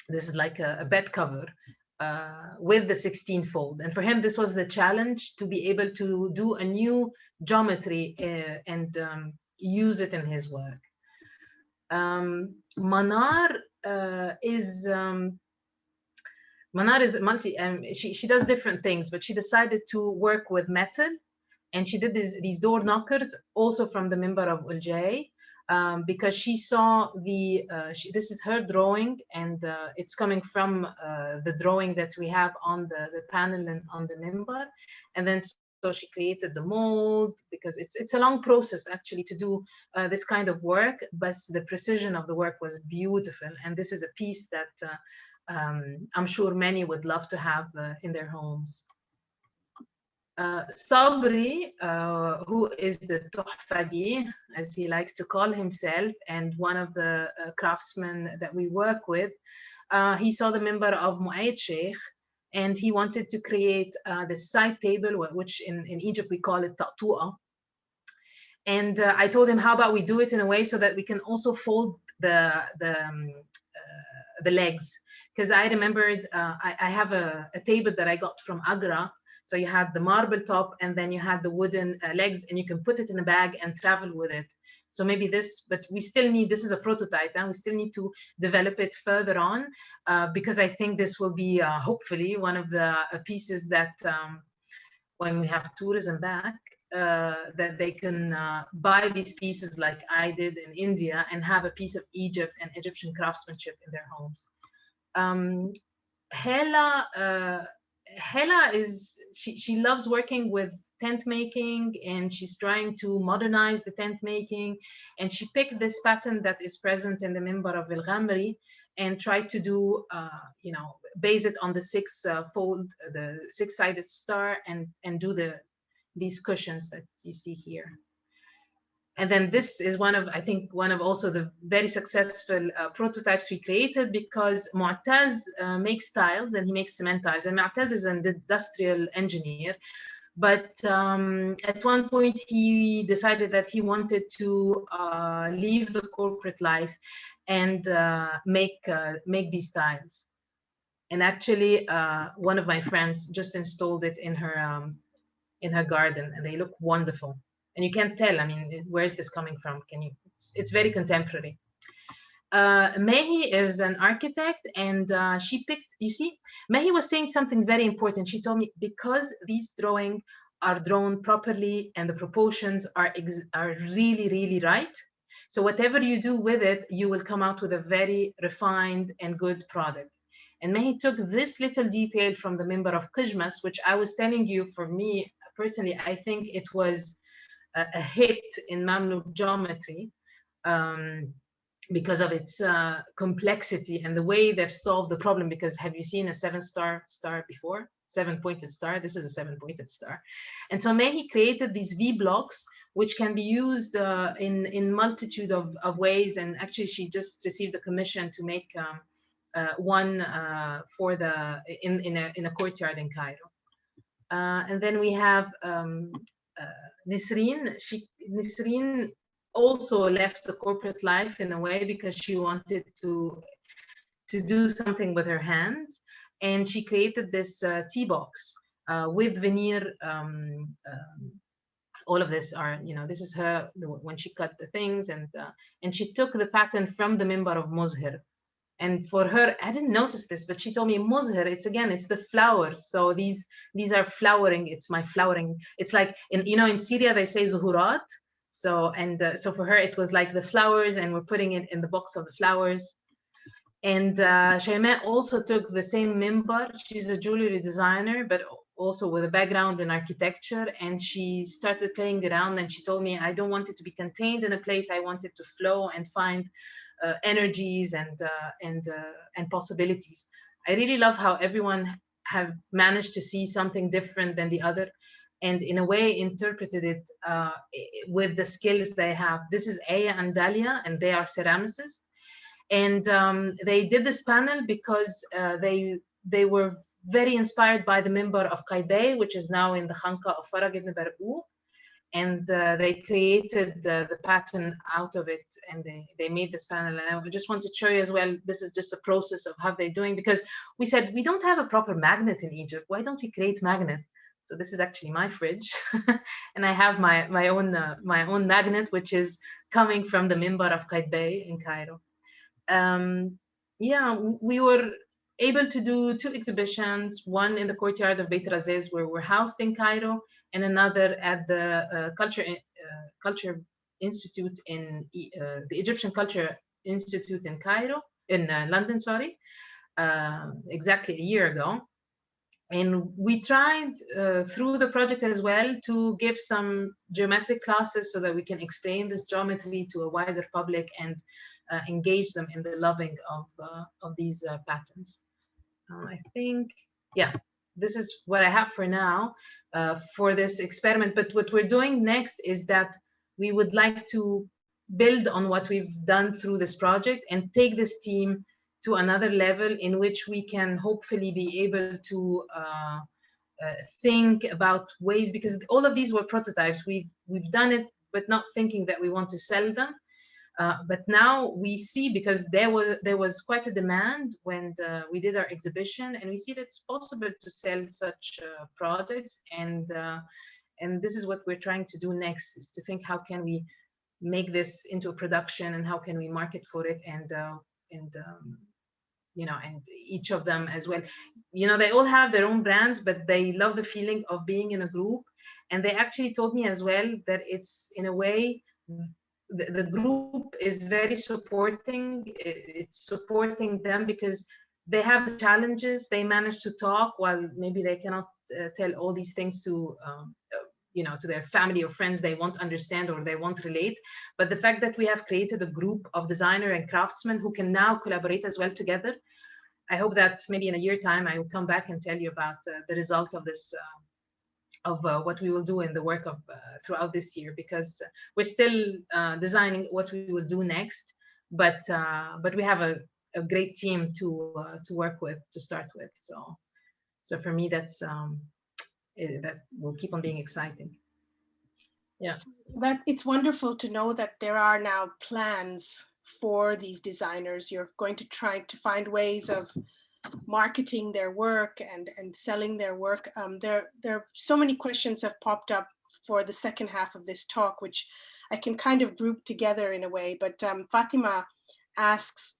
this is like a bed cover with the 16-fold. And for him, this was the challenge, to be able to do a new geometry and use it in his work. Manar is multi, she does different things, but she decided to work with metal, and she did these door knockers also from the minbar of Al-Jay, because she saw this is her drawing, and it's coming from the drawing that we have on the panel and on the minbar. And then so she created the mold, because it's a long process actually to do this kind of work, but the precision of the work was beautiful. And this is a piece that I'm sure many would love to have in their homes. Sabri, who is the Tuhfagi, as he likes to call himself, and one of the craftsmen that we work with, he saw the minbar of Mu'ayyid Sheikh, and he wanted to create the side table, which in Egypt we call it ta'tu'a. And I told him, how about we do it in a way so that we can also fold the legs? Because I remembered I have a table that I got from Agra. So you had the marble top, and then you had the wooden legs, and you can put it in a bag and travel with it. So maybe this, but we still need, this is a prototype, and we still need to develop it further on, because I think this will be hopefully one of the pieces that when we have tourism back, that they can buy these pieces like I did in India, and have a piece of Egypt and Egyptian craftsmanship in their homes. Hela is, she loves working with tent making, and she's trying to modernize the tent making. And she picked this pattern that is present in the minbar of Al-Ghamri and tried to do, you know, base it on the six-fold, the six-sided star, and do these cushions that you see here. And then this is one of, I think, one of also the very successful prototypes we created, because Mu'taz makes tiles, and he makes cement tiles. And Mu'taz is an industrial engineer. But at one point, he decided that he wanted to leave the corporate life and make these tiles. And actually, one of my friends just installed it in her garden, and they look wonderful. And you can't tell, I mean, where is this coming from? It's very contemporary. Mehi is an architect, and she picked, you see, Mehi was saying something very important. She told me, because these drawings are drawn properly and the proportions are really, really right. So whatever you do with it, you will come out with a very refined and good product. And Mehi took this little detail from the minbar of Qijmas, which I was telling you, for me personally, I think it was a hit in Mamluk geometry. Because of its complexity and the way they've solved the problem. Because have you seen a 7-star star before? 7-pointed star. This is a 7-pointed star. And so Mehi created these V blocks, which can be used in multitude of ways. And actually, she just received a commission to make one for the in a courtyard in Cairo. And then we have Nisreen. Nisreen also left the corporate life in a way because she wanted to do something with her hands, and she created this tea box with veneer. All of this are, this is her when she cut the things, and she took the pattern from the minbar of Mozhir. And for her, I didn't notice this, but she told me Mozhir, it's the flowers. So these are flowering. It's my flowering. It's like in Syria they say zuhurat. So so for her it was like the flowers, and we're putting it in the box of the flowers. And Shayma also took the same minbar. She's a jewelry designer, but also with a background in architecture. And she started playing around, and she told me, I don't want it to be contained in a place. I want it to flow and find energies and possibilities. I really love how everyone have managed to see something different than the other, and in a way interpreted it with the skills they have. This is Aya and Dalia, and they are ceramicists. And they did this panel because they were very inspired by the minbar of Qaidbay, which is now in the Khanqa of Farag ibn Barqou. And they created the pattern out of it, and they made this panel. And I just want to show you as well, this is just a process of how they're doing, because we said we don't have a proper magnet in Egypt. Why don't we create magnet? So this is actually my fridge, and I have my own magnet, which is coming from the minbar of Qaidbay in Cairo. Yeah, we were able to do 2 exhibitions, one in the courtyard of Beit Razes, where we're housed in Cairo, and another at the Culture Institute in the Egyptian Culture Institute in Cairo, in London, sorry, exactly a year ago. And we tried through the project as well to give some geometric classes so that we can explain this geometry to a wider public and engage them in the loving of these patterns. I think, yeah, this is what I have for now for this experiment. But what we're doing next is that we would like to build on what we've done through this project and take this team to another level, in which we can hopefully be able to think about ways, because all of these were prototypes. We've done it, but not thinking that we want to sell them. But now we see, because there was quite a demand when we did our exhibition, and we see that it's possible to sell such products. And this is what we're trying to do next, is to think, how can we make this into a production, and how can we market for it, and each of them as well. They all have their own brands, but they love the feeling of being in a group. And they actually told me as well that it's, in a way, the group is very supporting. It's supporting them because they have challenges. They manage to talk, while maybe they cannot tell all these things to to their family or friends they won't understand or they won't relate. But the fact that we have created a group of designer and craftsmen who can now collaborate as well together, I hope that maybe in a year's time I will come back and tell you about the result of this, of what we will do in the work of throughout this year, because we're still designing what we will do next. But we have a great team to work with, to start with. So for me, that's that will keep on being exciting. Yeah. But it's wonderful to know that there are now plans for these designers. You're going to try to find ways of marketing their work and selling their work. There are so many questions have popped up for the second half of this talk, which I can kind of group together in a way. But Fatima asks,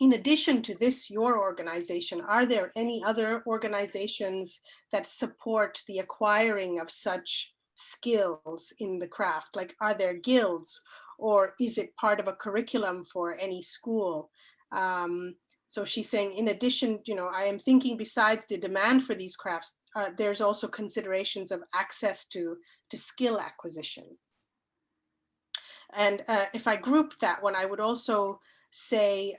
in addition to this, your organization, are there any other organizations that support the acquiring of such skills in the craft? Like, are there guilds, or is it part of a curriculum for any school? So she's saying, in addition, I am thinking besides the demand for these crafts, there's also considerations of access to skill acquisition. And if I group that one, I would also say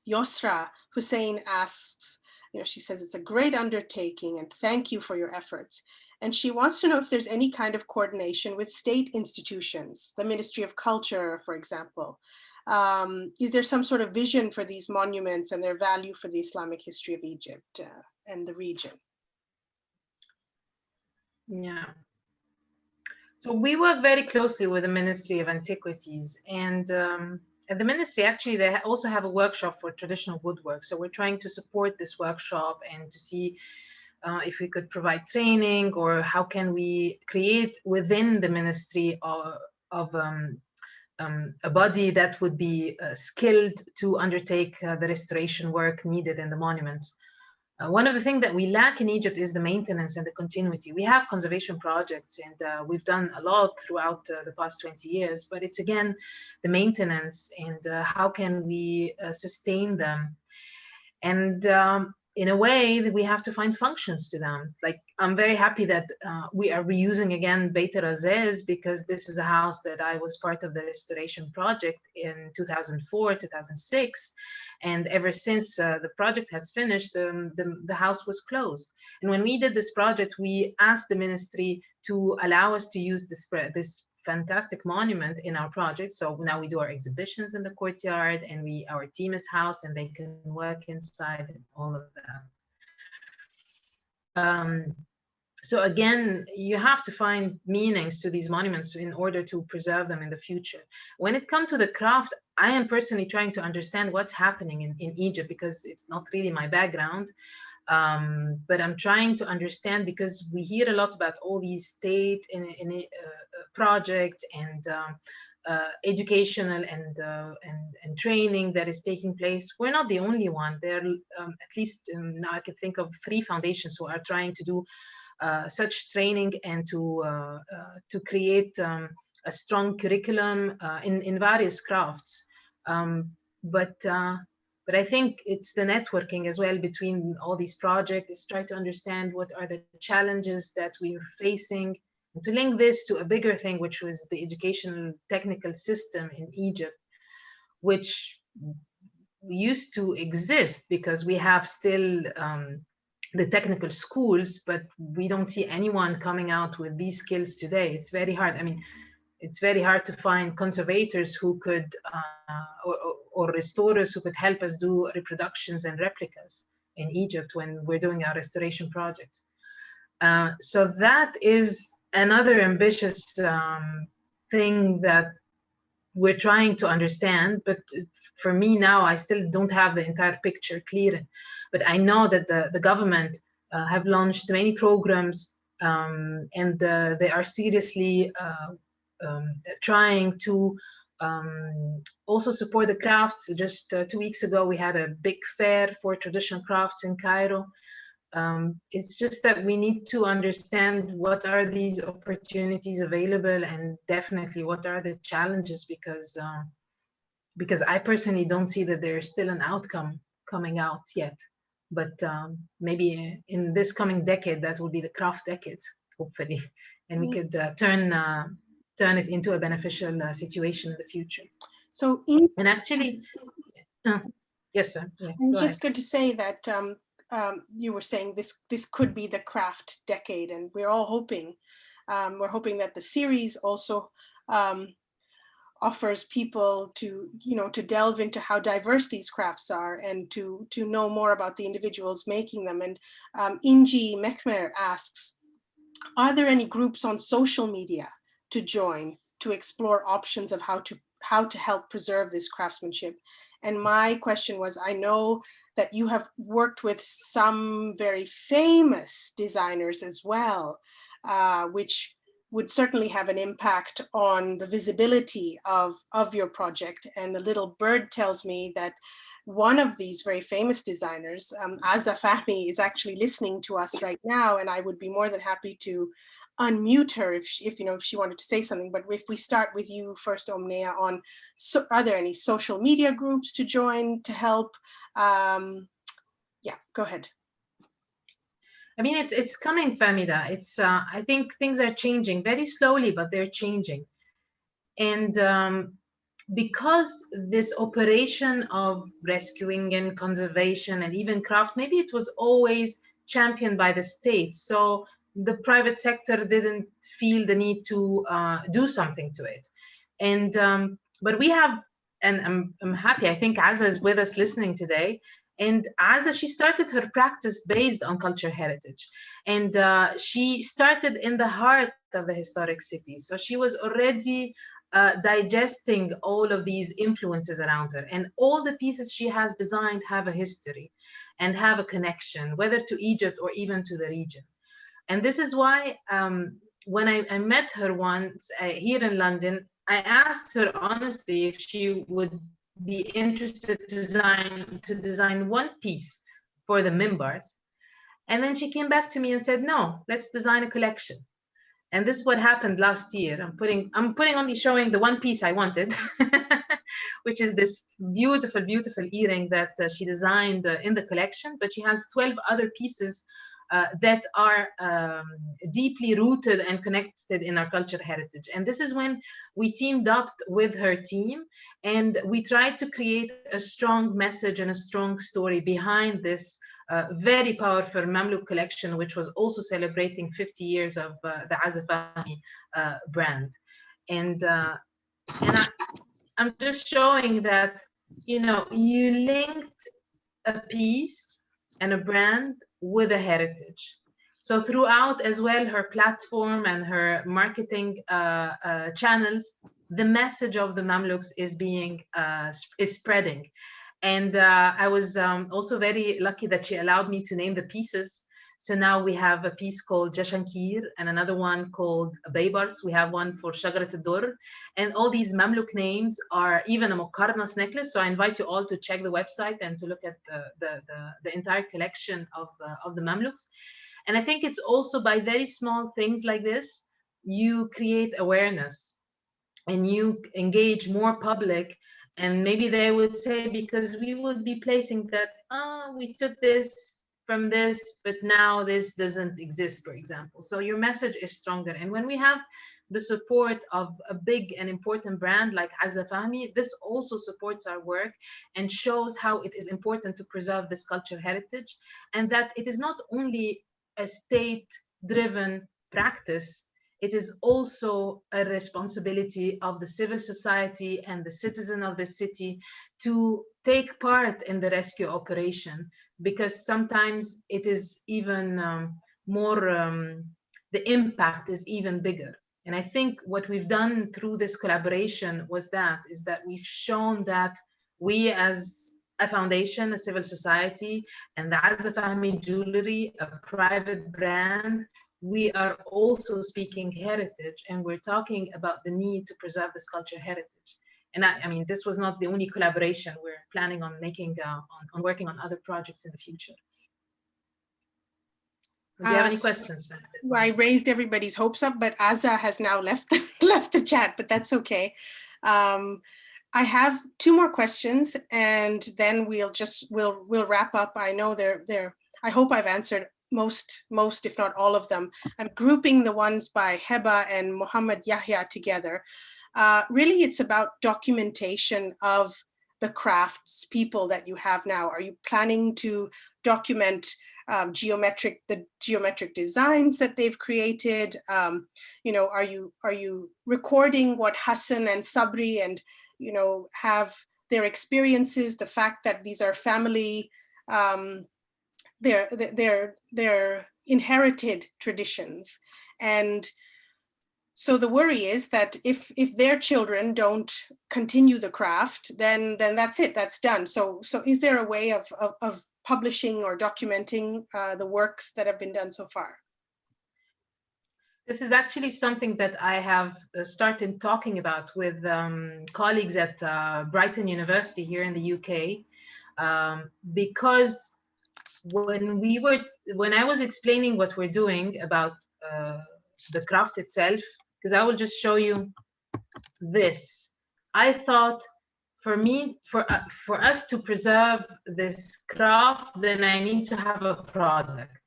Yosra Hussein asks, she says, it's a great undertaking and thank you for your efforts. And she wants to know if there's any kind of coordination with state institutions, the Ministry of Culture, for example. Is there some sort of vision for these monuments and their value for the Islamic history of Egypt and the region? Yeah. So we work very closely with the Ministry of Antiquities, and at the ministry, actually, they also have a workshop for traditional woodwork. So we're trying to support this workshop and to see if we could provide training, or how can we create within the ministry of a body that would be skilled to undertake the restoration work needed in the monuments. One of the things that we lack in Egypt is the maintenance and the continuity. We have conservation projects, and we've done a lot throughout the past 20 years, but it's again the maintenance and how can we sustain them. And in a way that we have to find functions to them. Like, I'm very happy that we are reusing again Beit Razes, because this is a house that I was part of the restoration project in 2004, 2006. And ever since the project has finished, the house was closed. And when we did this project, we asked the ministry to allow us to use this fantastic monument in our project. So now we do our exhibitions in the courtyard, and our team is housed and they can work inside and all of that. So again, you have to find meanings to these monuments in order to preserve them in the future. When it comes to the craft, I am personally trying to understand what's happening in Egypt, because it's not really my background. But I'm trying to understand, because we hear a lot about all these state projects and educational and training that is taking place. We're not the only one. There are at least now I can think of 3 foundations who are trying to do such training and to create a strong curriculum in various crafts. But I think it's the networking as well between all these projects, is try to understand what are the challenges that we're facing, and to link this to a bigger thing, which was the educational technical system in Egypt, which used to exist because we have still the technical schools, but we don't see anyone coming out with these skills today. It's very hard. I mean, it's very hard to find conservators who could, or restorers who could help us do reproductions and replicas in Egypt when we're doing our restoration projects. So that is another ambitious thing that we're trying to understand. But for me now, I still don't have the entire picture clear. But I know that the government have launched many programs, and they are seriously trying to also support the crafts. Just 2 weeks ago, we had a big fair for traditional crafts in Cairo. It's just that we need to understand what are these opportunities available, and definitely what are the challenges, because I personally don't see that there's still an outcome coming out yet. But maybe in this coming decade, that will be the craft decade, hopefully, and we could turn it into a beneficial situation in the future. So and actually, yes, sir. Yeah, it's just good to say that you were saying this could be the craft decade, and we're all hoping. We're hoping that the series also offers people to delve into how diverse these crafts are, and to know more about the individuals making them. And Inji Mehmer asks, are there any groups on social media to join to explore options of how to help preserve this craftsmanship? And my question was, I know that you have worked with some very famous designers as well, which would certainly have an impact on the visibility of your project. And a little bird tells me that one of these very famous designers, Azza Fahmy, is actually listening to us right now, and I would be more than happy to unmute her if she wanted to say something. But if we start with you first, Omniya, on are there any social media groups to join to help? Yeah, go ahead. I mean, it's coming, Famida. It's I think things are changing very slowly, but they're changing. And because this operation of rescuing and conservation and even craft, maybe it was always championed by the state. So the private sector didn't feel the need to do something to it. And but we have, and I'm happy, I think Aza is with us listening today. And Aza, she started her practice based on cultural heritage. And she started in the heart of the historic city. So she was already digesting all of these influences around her. And all the pieces she has designed have a history and have a connection, whether to Egypt or even to the region. And this is why when I met her once here in London, I asked her honestly if she would be interested to design one piece for the minbars. And then she came back to me and said, no, let's design a collection. And this is what happened last year. I'm putting only showing the one piece I wanted, which is this beautiful, beautiful earring that she designed in the collection. But she has 12 other pieces that are deeply rooted and connected in our cultural heritage. And this is when we teamed up with her team, and we tried to create a strong message and a strong story behind this very powerful Mamluk collection, which was also celebrating 50 years of the Aga Khan brand. And I'm just showing that, you know, you linked a piece and a brand with a heritage. So throughout as well her platform and her marketing channels, the message of the Mamluks is being is spreading. And I was also very lucky that she allowed me to name the pieces. So now we have a piece called Jashankir and another one called Baybars. We have one for Shagarat al-Dur. And all these Mamluk names are even a Muqarnas necklace. So I invite you all to check the website and to look at the entire collection of the Mamluks. And I think it's also by very small things like this, you create awareness and you engage more public. And maybe they would say, because we would be placing that, we took this from this, but now this doesn't exist, for example. So your message is stronger. And when we have the support of a big and important brand like Aga Khan, this also supports our work and shows how it is important to preserve this cultural heritage, and that it is not only a state-driven practice, it is also a responsibility of the civil society and the citizen of the city to take part in the rescue operation, because sometimes it is even the impact is even bigger. And I think what we've done through this collaboration is that we've shown that we as a foundation, a civil society, and the Aga Khan Jewelry, a private brand, we are also speaking heritage, and we're talking about the need to preserve this cultural heritage. And I mean, this was not the only collaboration. We're planning on making, on working on other projects in the future. Do you have any questions? I raised everybody's hopes up, but Aza has now left the chat, but that's okay. I have two more questions, and then we'll wrap up. I know I hope I've answered most, if not all of them. I'm grouping the ones by Heba and Muhammad Yahya together. Really, it's about documentation of the crafts people that you have now. Are you planning to document the geometric designs that they've created? You know, are you recording what Hassan and Sabri and have their experiences? The fact that these are family, they're inherited traditions, and so the worry is that if their children don't continue the craft, then that's it, that's done. So is there a way of publishing or documenting the works that have been done so far? This is actually something that I have started talking about with colleagues at Brighton University here in the UK, because when I was explaining what we're doing about the craft itself, because I will just show you this. I thought for us to preserve this craft, then I need to have a product.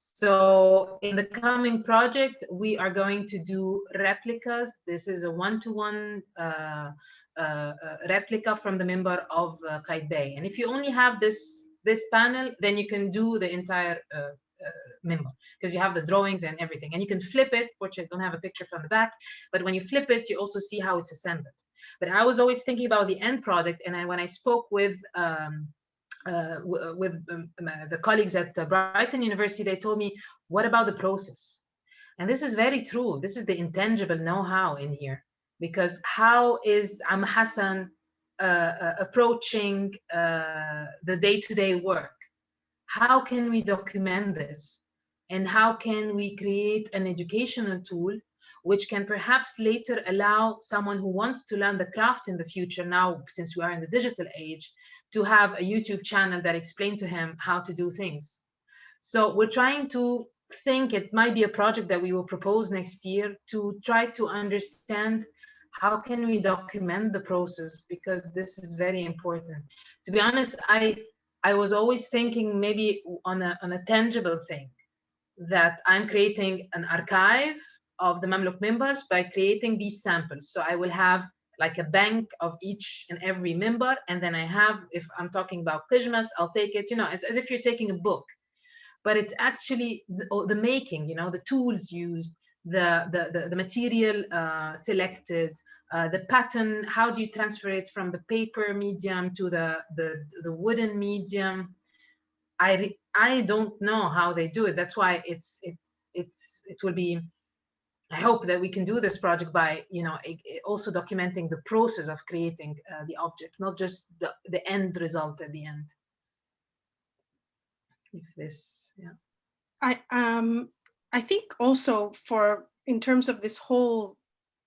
So in the coming project, we are going to do replicas. This is a one-to-one replica from the minbar of Qaitbay. And if you only have this panel, then you can do the entire minbar, because you have the drawings and everything. And you can flip it. Fortunately, I don't have a picture from the back, but when you flip it, you also see how it's assembled. But I was always thinking about the end product. And when I spoke with the colleagues at Brighton University, they told me, what about the process? And this is very true. This is the intangible know-how in here, because how is Hassan approaching the day-to-day work? How can we document this? And how can we create an educational tool which can perhaps later allow someone who wants to learn the craft in the future, now since we are in the digital age, to have a YouTube channel that explains to him how to do things. So we're trying to think, it might be a project that we will propose next year, to try to understand how can we document the process, because this is very important. To be honest, I was always thinking maybe on a tangible thing, that I'm creating an archive of the Mamluk Minbars by creating these samples. So I will have like a bank of each and every minbar, and then I have, if I'm talking about qijmas, I'll take it, it's as if you're taking a book, but it's actually the making, the tools used, the material selected, the pattern, how do you transfer it from the paper medium to the wooden medium. I don't know how they do it. That's why it will be, I hope that we can do this project by, also documenting the process of creating the object, not just the end result at the end. If this, yeah. I think also in terms of this whole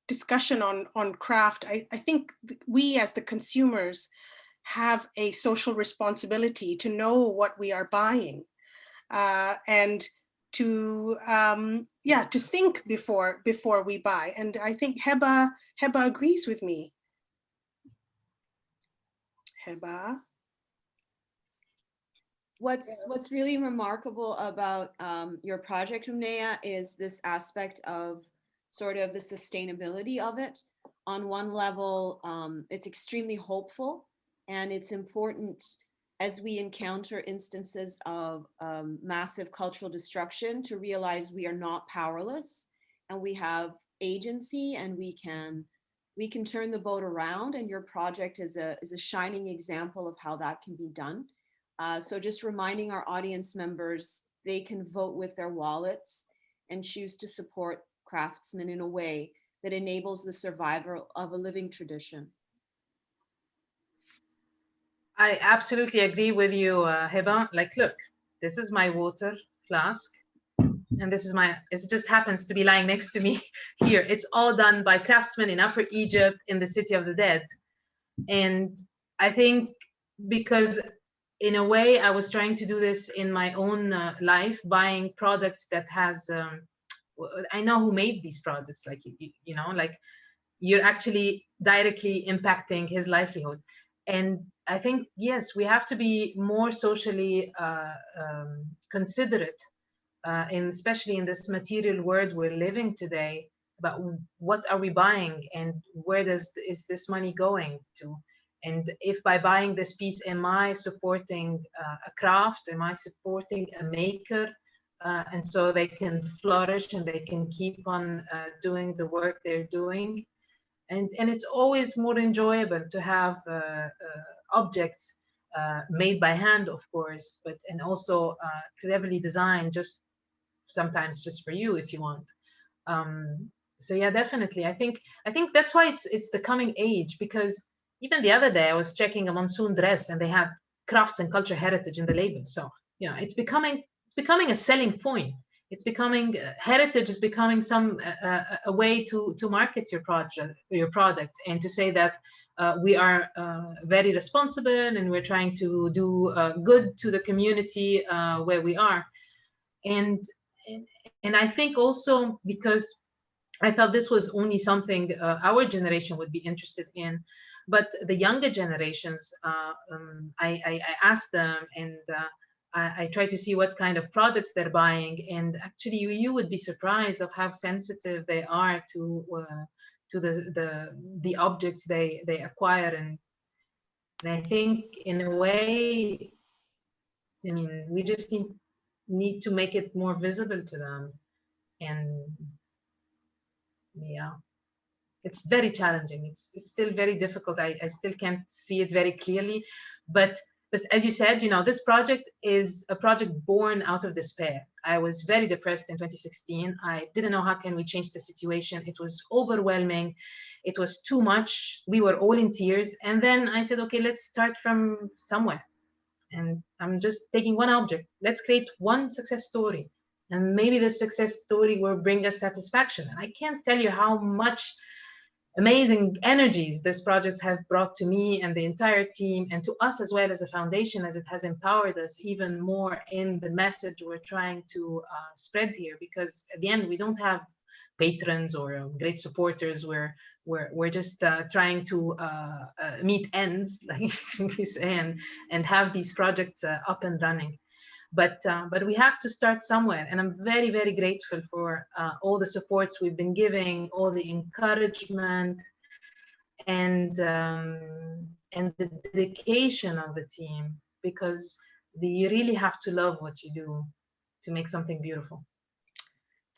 discussion on craft, I think we as the consumers have a social responsibility to know what we are buying, and to think before we buy. And I think Heba agrees with me. Heba. What's really remarkable about your project, Omniya, is this aspect of sort of the sustainability of it. On one level, it's extremely hopeful, and it's important as we encounter instances of massive cultural destruction to realize we are not powerless, and we have agency, and we can turn the boat around. And your project is a shining example of how that can be done. So just reminding our audience members, they can vote with their wallets and choose to support craftsmen in a way that enables the survival of a living tradition. I absolutely agree with you, Heba. Like, look, this is my water flask, and this is it just happens to be lying next to me here. It's all done by craftsmen in Upper Egypt in the City of the Dead. And I think because in a way, I was trying to do this in my own life, buying products that has, I know who made these products, like, like you're actually directly impacting his livelihood. And I think, yes, we have to be more socially considerate, especially in this material world we're living today, about what are we buying and where is this money going to? And if by buying this piece, am I supporting a craft? Am I supporting a maker? And so they can flourish and they can keep on doing the work they're doing. And it's always more enjoyable to have objects made by hand, of course, and also cleverly designed, just sometimes just for you if you want. So yeah, definitely. I think that's why it's the coming age, because even the other day I was checking a monsoon dress and they had crafts and culture heritage in the label. So it's becoming a selling point. It's becoming heritage is becoming a way to market your products, and to say that we are very responsible and we're trying to do good to the community where we are. And and I think also because I felt this was only something our generation would be interested in, but the younger generations, I asked them, and I try to see what kind of products they're buying, and actually you would be surprised of how sensitive they are to the objects they acquire, and I think in a way, I mean, we just need to make it more visible to them, and yeah. It's very challenging. It's still very difficult. I still can't see it very clearly. But as you said, this project is a project born out of despair. I was very depressed in 2016. I didn't know how can we change the situation. It was overwhelming. It was too much. We were all in tears. And then I said, okay, let's start from somewhere. And I'm just taking one object. Let's create one success story. And maybe the success story will bring us satisfaction. And I can't tell you how much amazing energies this project have brought to me and the entire team, and to us as well as a foundation, as it has empowered us even more in the message we're trying to spread here. Because at the end, we don't have patrons or great supporters. We're just trying to meet ends, like we say, and have these projects up and running. But we have to start somewhere, and I'm very, very grateful for all the supports we've been giving, all the encouragement, and the dedication of the team, because you really have to love what you do to make something beautiful.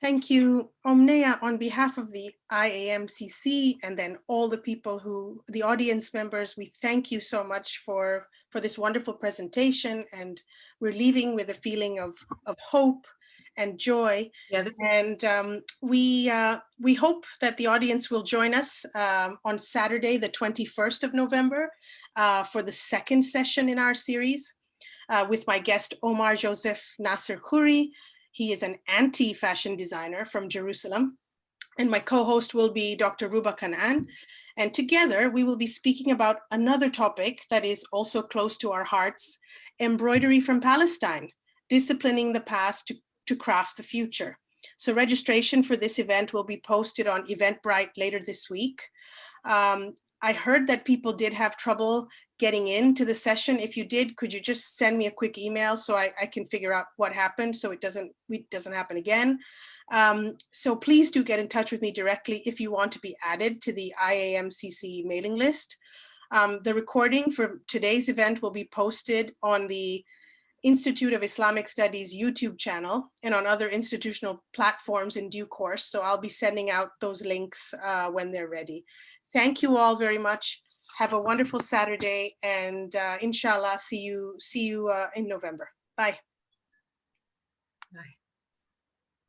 Thank you, Omniya. On behalf of the IAMCC and then all the people the audience members, we thank you so much for this wonderful presentation, and we're leaving with a feeling of hope and joy. Yeah, we hope that the audience will join us on Saturday, the 21st of November, for the second session in our series with my guest Omar Joseph Nasser Khoury. He is an anti-fashion designer from Jerusalem. And my co-host will be Dr. Ruba Kanaan. And together we will be speaking about another topic that is also close to our hearts: embroidery from Palestine, disciplining the past to craft the future. So registration for this event will be posted on Eventbrite later this week. I heard that people did have trouble getting into the session. If you did, could you just send me a quick email so I can figure out what happened so it doesn't happen again? So please do get in touch with me directly if you want to be added to the IAMCC mailing list. The recording for today's event will be posted on the Institute of Islamic Studies YouTube channel and on other institutional platforms in due course. So I'll be sending out those links when they're ready. Thank you all very much. Have a wonderful Saturday, and inshallah, see you in November. Bye.